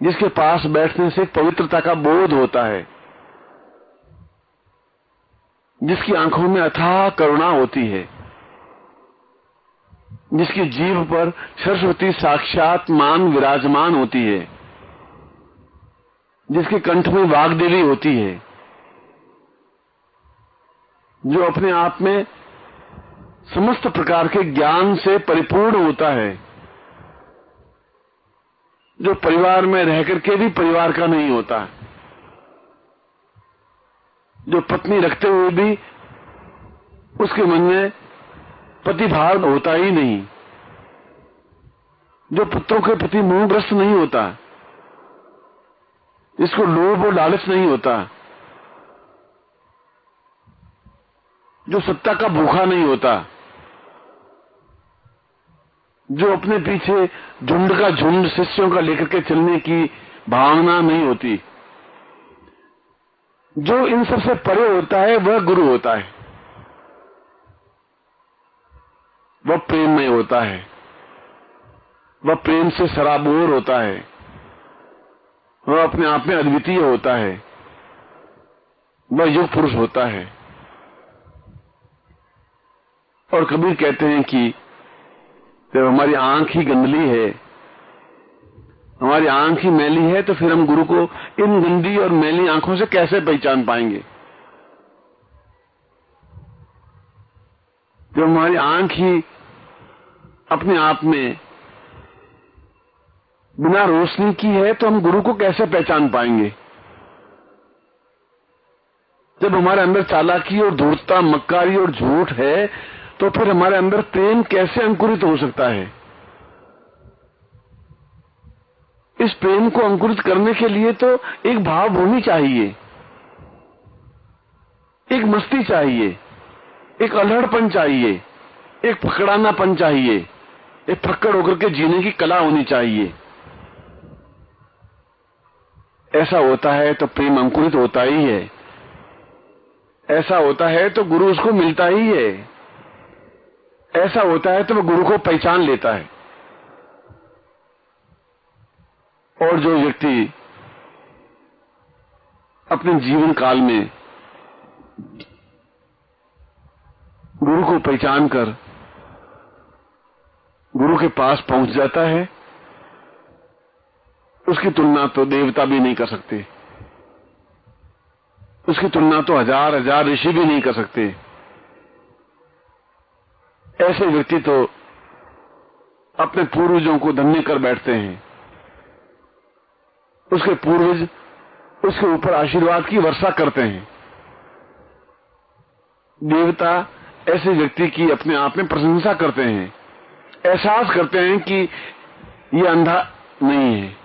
जिसके पास बैठने से पवित्रता का बोध होता है, जिसकी आंखों में अथाह करुणा होती है, जिसकी जीभ पर सरस्वती साक्षात मान विराजमान होती है, जिसके कंठ में वाग्देवी होती है, जो अपने आप में समस्त प्रकार के ज्ञान से परिपूर्ण होता है, जो परिवार में रह करके भी परिवार का नहीं होता, जो पत्नी रखते हुए भी उसके मन में पतिभाव होता ही नहीं, जो पुत्रों के प्रति मोहग्रस्त नहीं होता, जिसको लोभ और लालच नहीं होता, जो सत्ता का भूखा नहीं होता, जो अपने पीछे झुंड का झुंड शिष्यों का लेकर के चलने की भावना नहीं होती, जो इन सबसे परे होता है वह गुरु होता है। वह प्रेममय होता है, वह प्रेम से सराबोर होता है, वह अपने आप में अद्वितीय होता है, वह युग पुरुष होता है। और कबीर कहते हैं कि जब हमारी आंख ही गंदली है, हमारी आंख ही मैली है, तो फिर हम गुरु को इन गंदी और मैली आंखों से कैसे पहचान पाएंगे। जब हमारी आंख ही अपने आप में बिना रोशनी की है, तो हम गुरु को कैसे पहचान पाएंगे। जब हमारे अंदर चालाकी और धूर्तता, मक्कारी और झूठ है, तो फिर हमारे अंदर प्रेम कैसे अंकुरित हो सकता है। इस प्रेम को अंकुरित करने के लिए तो एक भाव होनी चाहिए, एक मस्ती चाहिए, एक अल्हड़पन चाहिए, एक फकड़ानापन चाहिए, एक फक्कड़ होकर के जीने की कला होनी चाहिए। ऐसा होता है तो प्रेम अंकुरित होता ही है, ऐसा होता है तो गुरु उसको मिलता ही है, ऐसा होता है तो वह गुरु को पहचान लेता है। और जो व्यक्ति अपने जीवन काल में गुरु को पहचान कर गुरु के पास पहुंच जाता है, उसकी तुलना तो देवता भी नहीं कर सकते, उसकी तुलना तो हजार हजार ऋषि भी नहीं कर सकते। ऐसे व्यक्ति तो अपने पूर्वजों को धन्य कर बैठते हैं, उसके पूर्वज उसके ऊपर आशीर्वाद की वर्षा करते हैं। देवता ऐसे व्यक्ति की अपने आप में प्रशंसा करते हैं, एहसास करते हैं कि ये अंधा नहीं है,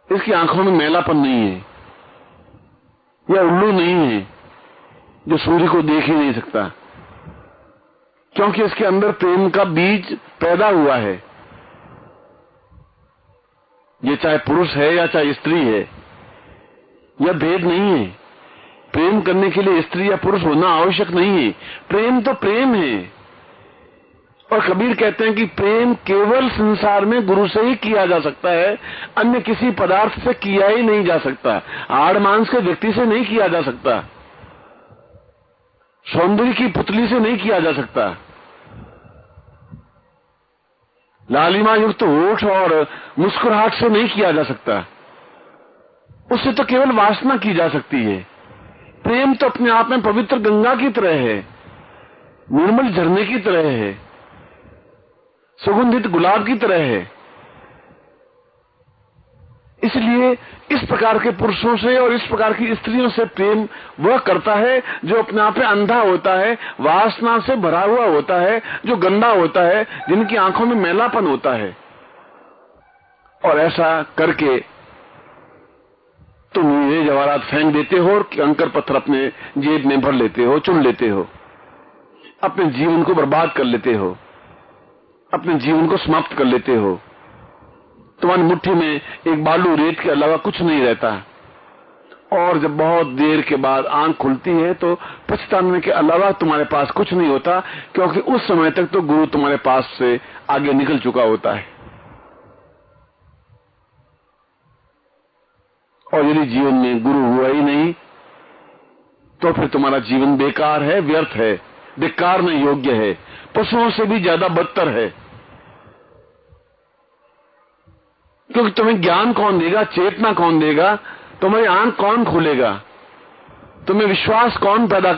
इसकी आंखों में मैलापन नहीं है, यह उल्लू नहीं है जो सूर्य को देख ही नहीं सकता, क्योंकि इसके अंदर प्रेम का बीज पैदा हुआ है। ये चाहे पुरुष है या चाहे स्त्री है, यह भेद नहीं है। प्रेम करने के लिए स्त्री या पुरुष होना आवश्यक नहीं है, प्रेम तो प्रेम है। और कबीर कहते हैं कि प्रेम केवल संसार में गुरु से ही किया जा सकता है, अन्य किसी पदार्थ से किया ही नहीं जा सकता, हाड़ मांस के व्यक्ति से नहीं किया जा सकता, सौंदर्य की पुतली से नहीं किया जा सकता, लालिमा युक्त होठ और मुस्कुराहट से नहीं किया जा सकता, उससे तो केवल वासना की जा सकती है। प्रेम तो अपने आप में पवित्र गंगा की तरह है, निर्मल झरने की तरह है, सुगंधित गुलाब की तरह है। इसलिए इस प्रकार के पुरुषों से और इस प्रकार की स्त्रियों से प्रेम वह करता है जो अपने आप में अंधा होता है, वासना से भरा हुआ होता है, जो गंदा होता है, जिनकी आंखों में मैलापन होता है। और ऐसा करके तुम हीरे जवाहरात फेंक देते हो और कंकड़ पत्थर अपने जेब में भर लेते हो, चुन लेते हो, अपने जीवन को बर्बाद कर लेते हो, अपने जीवन को समाप्त कर लेते हो। तुम्हारी मुट्ठी में एक बालू रेत के अलावा कुछ नहीं रहता, और जब बहुत देर के बाद आंख खुलती है तो पछताने के अलावा तुम्हारे पास कुछ नहीं होता, क्योंकि उस समय तक तो गुरु तुम्हारे पास से आगे निकल चुका होता है। और यदि जीवन में गुरु हुआ ही नहीं तो फिर तुम्हारा जीवन बेकार है, व्यर्थ है, धिक्कार में योग्य है, पशुओं से भी ज्यादा बदतर है। क्योंकि तुम्हें ज्ञान कौन देगा, चेतना कौन देगा, तुम्हारी आंख कौन खोलेगा, तुम्हें विश्वास कौन पैदा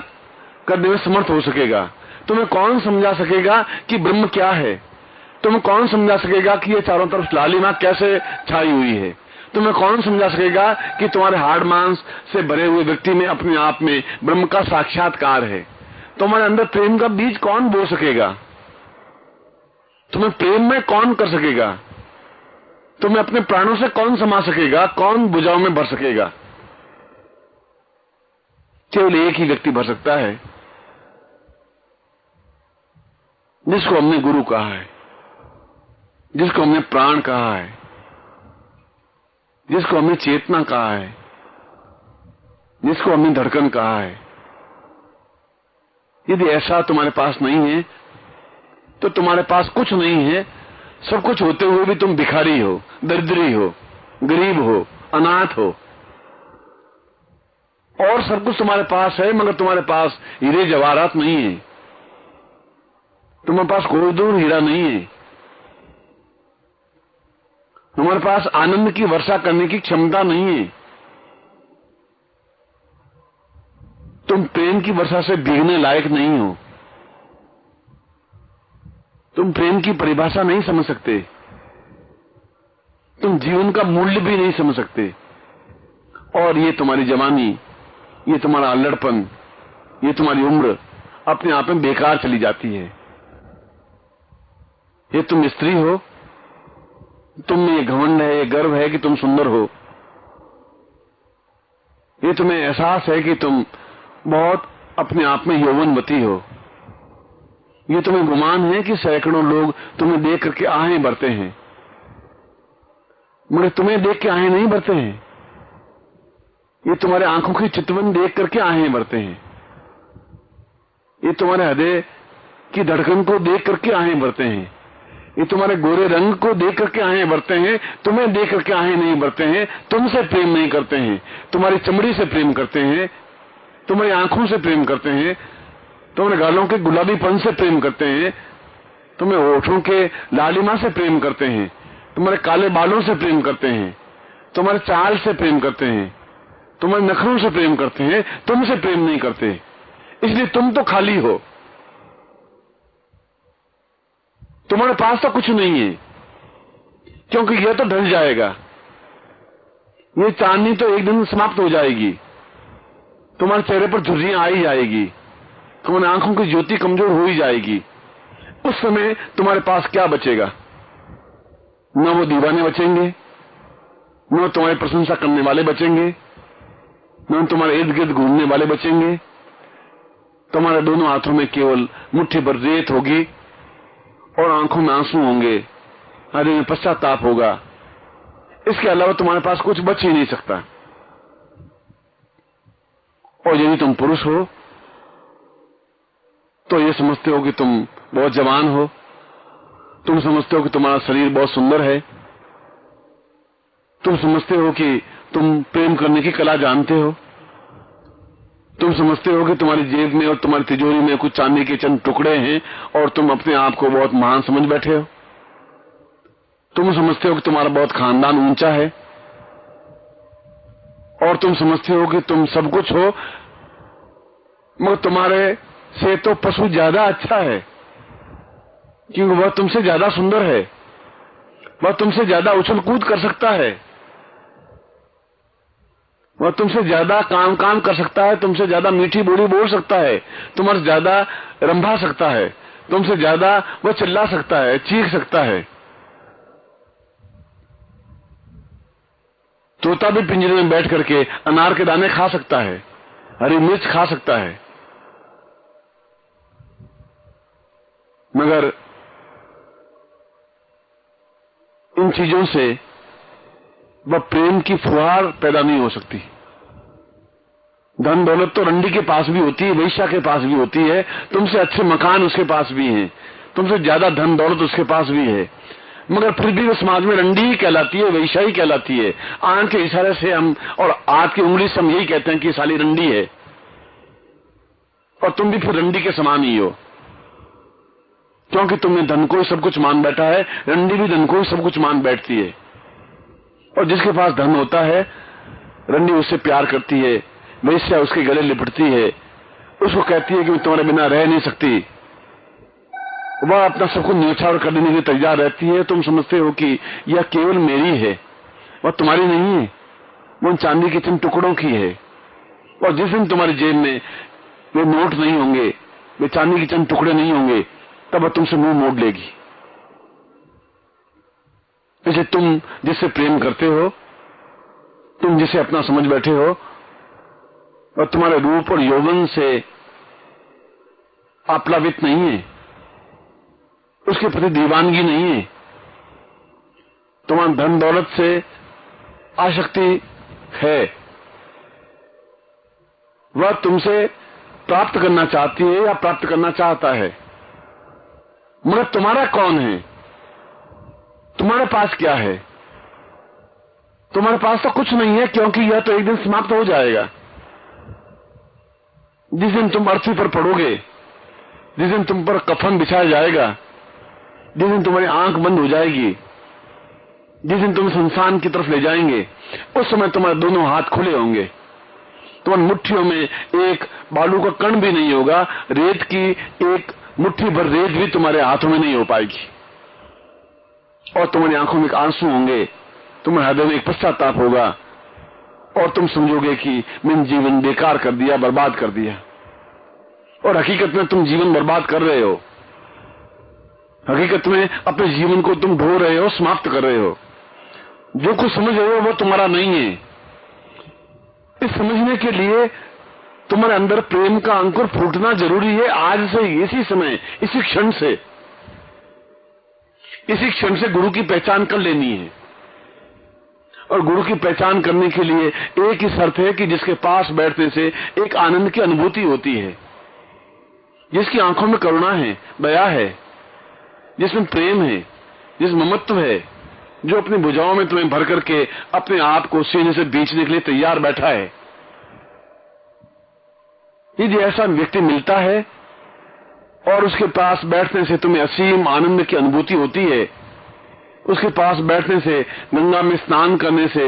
करने में समर्थ हो सकेगा, तुम्हें कौन समझा सकेगा कि ब्रह्म क्या है, तुम्हें कौन समझा सकेगा कि ये चारों तरफ लालिमा कैसे छाई हुई है, तुम्हें कौन समझा सकेगा कि तुम्हारे हाड़ मांस से भरे हुए व्यक्ति में अपने आप में ब्रह्म का साक्षात्कार है। तुम्हारे अंदर प्रेम का बीज कौन बो सकेगा, तुम्हें प्रेम में कौन कर सकेगा, तुम्हें अपने प्राणों से कौन समा सकेगा, कौन भुजाओं में भर सकेगा। केवल एक ही व्यक्ति भर सकता है, जिसको हमने गुरु कहा है, जिसको हमने प्राण कहा है, जिसको हमने चेतना कहा है, जिसको हमने धड़कन कहा है। यदि ऐसा तुम्हारे पास नहीं है तो तुम्हारे पास कुछ नहीं है, सब कुछ होते हुए भी तुम भिखारी हो, दरिद्री हो, गरीब हो, अनाथ हो। और सब कुछ तुम्हारे पास है मगर तुम्हारे पास हीरे जवाहरात नहीं है, तुम्हारे पास कोई दूर हीरा नहीं है, तुम्हारे पास आनंद की वर्षा करने की क्षमता नहीं है, तुम प्रेम की वर्षा से भीगने लायक नहीं हो, तुम प्रेम की परिभाषा नहीं समझ सकते, तुम जीवन का मूल्य भी नहीं समझ सकते। और ये तुम्हारी जवानी, ये तुम्हारा अल्लड़पन, ये तुम्हारी उम्र अपने आप में बेकार चली जाती है। ये तुम स्त्री हो, तुम में ये घमंड है, ये गर्व है कि तुम सुंदर हो, ये तुम्हें एहसास है कि तुम बहुत अपने आप में यौवनवती हो, ये तुम्हें गुमान है कि सैकड़ों लोग तुम्हें देख करके आहें भरते हैं। मगर तुम्हें देख के आंखें नहीं भरते हैं, ये तुम्हारे आंखों की चितवन देख करके आंखें भरते हैं, ये तुम्हारे हृदय की धड़कन को देख करके आंखें भरते हैं, ये तुम्हारे गोरे रंग को देख करके आंखें भरते हैं, तुम्हें देख करके आंखें नहीं भरते हैं, तुमसे प्रेम नहीं करते हैं, तुम्हारी चमड़ी से प्रेम करते हैं, तुम्हारी आंखों से प्रेम करते हैं, तुम्हारे गालों के गुलाबीपन से प्रेम करते हैं, तुम्हें होठों के लालिमा से प्रेम करते हैं, तुम्हारे काले बालों से प्रेम करते हैं, तुम्हारे चाल से प्रेम करते हैं, तुम्हारे नखरों से प्रेम करते हैं, तुमसे प्रेम नहीं करते। इसलिए तुम तो खाली हो, तुम्हारे पास तो कुछ नहीं है, क्योंकि यह तो ढल जाएगा, ये चांदनी तो एक दिन समाप्त हो जाएगी, तुम्हारे चेहरे पर झुर्रियां आ ही जाएगी, तुम्हारी आंखों की ज्योति कमजोर हो ही जाएगी। उस समय तुम्हारे पास क्या बचेगा? न वो दीवाने बचेंगे, न तुम्हारी प्रशंसा करने वाले बचेंगे, न तुम्हारे इर्द गिर्द घूमने वाले बचेंगे। तुम्हारे दोनों हाथों में केवल मुट्ठी भर रेत होगी और आंखों में आंसू होंगे, हृदय में पश्चाताप होगा। इसके अलावा तुम्हारे पास कुछ बच ही नहीं सकता। और यदि तुम पुरुष हो तो ये समझते हो कि तुम बहुत जवान हो, तुम समझते हो कि तुम्हारा शरीर बहुत सुंदर है, तुम समझते हो कि तुम प्रेम करने की कला जानते हो, तुम समझते हो कि तुम्हारी जेब में और तुम्हारी तिजोरी में कुछ चांदी के चंद टुकड़े हैं और तुम अपने आप को बहुत महान समझ बैठे हो। तुम समझते हो कि तुम्हारा बहुत खानदान ऊंचा है और तुम समझते हो कि तुम सब कुछ हो, मगर तुम्हारे से तो पशु ज्यादा अच्छा है, क्योंकि वह तुमसे ज्यादा सुंदर है, वह तुमसे ज्यादा उछल कूद कर सकता है, वह तुमसे ज्यादा काम कर सकता है, तुमसे ज्यादा मीठी बोली बोल सकता है, तुम्हारे ज्यादा रंभा सकता है, तुमसे ज्यादा वह चिल्ला सकता है, चीख सकता है। तोता भी पिंजरे में बैठ करके अनार के दाने खा सकता है, हरी मिर्च खा सकता है, मगर इन चीजों से वह प्रेम की फुहार पैदा नहीं हो सकती। धन दौलत तो रंडी के पास भी होती है, वैश्या के पास भी होती है, तुमसे अच्छे मकान उसके पास भी हैं, तुमसे ज्यादा धन दौलत उसके पास भी है, मगर फिर भी वो समाज में रंडी ही कहलाती है, वैश्या ही कहलाती है। आंख के इशारे से हम और हाथ की उंगली से हम यही कहते हैं कि साली रंडी है, और तुम भी फिर रंडी के समान ही हो, क्योंकि तुमने धन को ही सब कुछ मान बैठा है। रंडी भी धन को ही सब कुछ मान बैठती है, और जिसके पास धन होता है रंडी उससे प्यार करती है, वैश्या उसके गले लिपटती है, उसको कहती है कि मैं तुम्हारे बिना रह नहीं सकती, वह अपना सब कुछ न्यौछावर करने के लिए तैयार रहती है। तुम समझते हो कि यह केवल मेरी है, वह तुम्हारी नहीं है, वो उन चांदी के चंद टुकड़ों की है। और जिस दिन तुम्हारी जेब में वे नोट नहीं होंगे, वे चांदी के चंद टुकड़े नहीं होंगे, तब वह तुमसे मुंह मोड़ लेगी। जैसे तुम जिससे प्रेम करते हो, तुम जिसे अपना समझ बैठे हो, और तुम्हारे रूप और यौवन से आप्लावित नहीं है, उसके प्रति दीवानगी नहीं है, तुम्हारा धन दौलत से आसक्ति है, वह तुमसे प्राप्त करना चाहती है या प्राप्त करना चाहता है, मगर तुम्हारा कौन है? तुम्हारे पास क्या है? तुम्हारे पास तो कुछ नहीं है, क्योंकि यह तो एक दिन समाप्त हो जाएगा। जिस दिन तुम अर्थी पर पड़ोगे, जिस दिन तुम पर कफन बिछाया जाएगा, जिस दिन तुम्हारी आंख बंद हो जाएगी, जिस दिन तुम संसान की तरफ ले जाएंगे, उस समय तुम्हारे दोनों हाथ खुले होंगे, तुम्हारी मुट्ठियों में एक बालू का कण भी नहीं होगा, रेत की एक मुट्ठी भर रेत भी तुम्हारे हाथों में नहीं हो पाएगी, और तुम्हारी आंखों में एक आंसू होंगे, तुम्हारे हृदय में एक पश्चाताप होगा, और तुम समझोगे कि मैंने जीवन बेकार कर दिया, बर्बाद कर दिया। और हकीकत में तुम जीवन बर्बाद कर रहे हो, हकीकत में अपने जीवन को तुम ढो रहे हो, समाप्त कर रहे हो। जो कुछ समझ रहे हो वो तुम्हारा नहीं है। इस समझने के लिए तुम्हारे अंदर प्रेम का अंकुर फूटना जरूरी है। आज से, इसी समय, इसी क्षण से, इसी क्षण से गुरु की पहचान कर लेनी है। और गुरु की पहचान करने के लिए एक ही शर्त है कि जिसके पास बैठने से एक आनंद की अनुभूति होती है, जिसकी आंखों में करुणा है, दया है, जिसमें प्रेम है, जिसमें ममत्व है, जो अपनी भुजाओं में तुम्हें भर करके अपने आप को सीने से बेचने के लिए तैयार बैठा है। यदि ऐसा व्यक्ति मिलता है और उसके पास बैठने से तुम्हें असीम आनंद की अनुभूति होती है, उसके पास बैठने से गंगा में स्नान करने से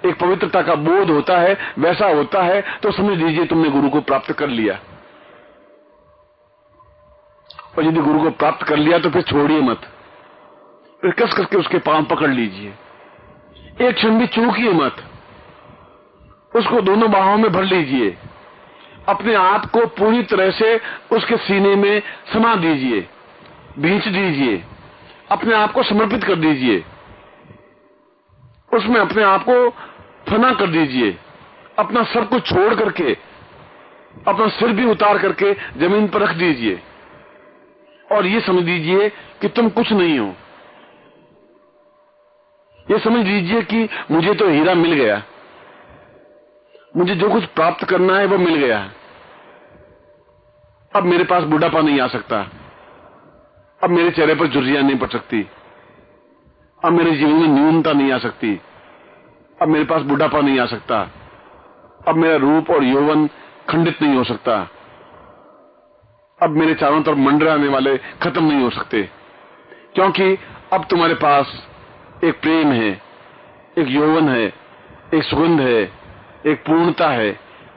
एक पवित्रता का बोध होता है, वैसा होता है, तो समझ लीजिए तुमने गुरु को प्राप्त कर लिया। और यदि गुरु को प्राप्त कर लिया तो फिर छोड़िए मत, फिर कस करके उसके पांव पकड़ लीजिए, एक क्षण भी चूकिए मत, उसको दोनों बाहों में भर लीजिए, अपने आप को पूरी तरह से उसके सीने में समा दीजिए, भींच दीजिए, अपने आप को समर्पित कर दीजिए, उसमें अपने आप को फना कर दीजिए, अपना सब कुछ छोड़ करके अपना सिर भी उतार करके जमीन पर रख दीजिए और ये समझ लीजिए कि तुम कुछ नहीं हो। ये समझ लीजिए कि मुझे तो हीरा मिल गया, मुझे जो कुछ प्राप्त करना है वो मिल गया, अब मेरे पास बुढ़ापा नहीं आ सकता, अब मेरे चेहरे पर झुर्रियां नहीं पड़ सकती, अब मेरे जीवन में न्यूनता नहीं आ सकती, अब मेरे पास बुढ़ापा नहीं आ सकता, अब मेरा रूप और यौवन खंडित नहीं हो सकता, अब मेरे चारों तरफ मंडराने वाले खत्म नहीं हो सकते, क्योंकि अब तुम्हारे पास एक प्रेम है, एक यौवन है, एक सुगंध है, एक पूर्णता है,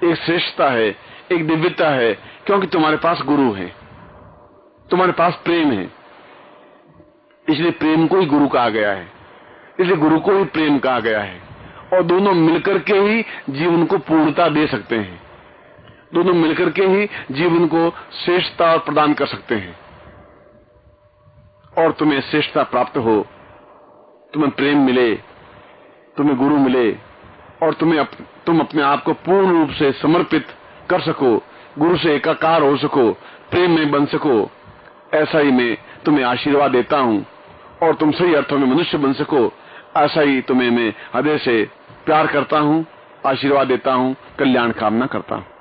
एक श्रेष्ठता है, एक दिव्यता है, क्योंकि तुम्हारे पास गुरु है, तुम्हारे पास प्रेम है। इसलिए प्रेम को ही गुरु कहा गया है, इसलिए गुरु को ही प्रेम कहा गया है। और दोनों मिलकर के ही जीवन को पूर्णता दे सकते हैं, दोनों मिलकर के ही जीवन को श्रेष्ठता प्रदान कर सकते हैं। और तुम्हें श्रेष्ठता प्राप्त हो, तुम्हें प्रेम मिले, तुम्हें गुरु मिले और तुम अपने आप को पूर्ण रूप से समर्पित कर सको, गुरु से एकाकार हो सको, प्रेम में बन सको, ऐसा ही मैं तुम्हें आशीर्वाद देता हूं। और तुम सही अर्थों में मनुष्य बन सको, ऐसा ही तुम्हें मैं हृदय से प्यार करता हूं, आशीर्वाद देता हूं, कल्याण कामना करता हूं।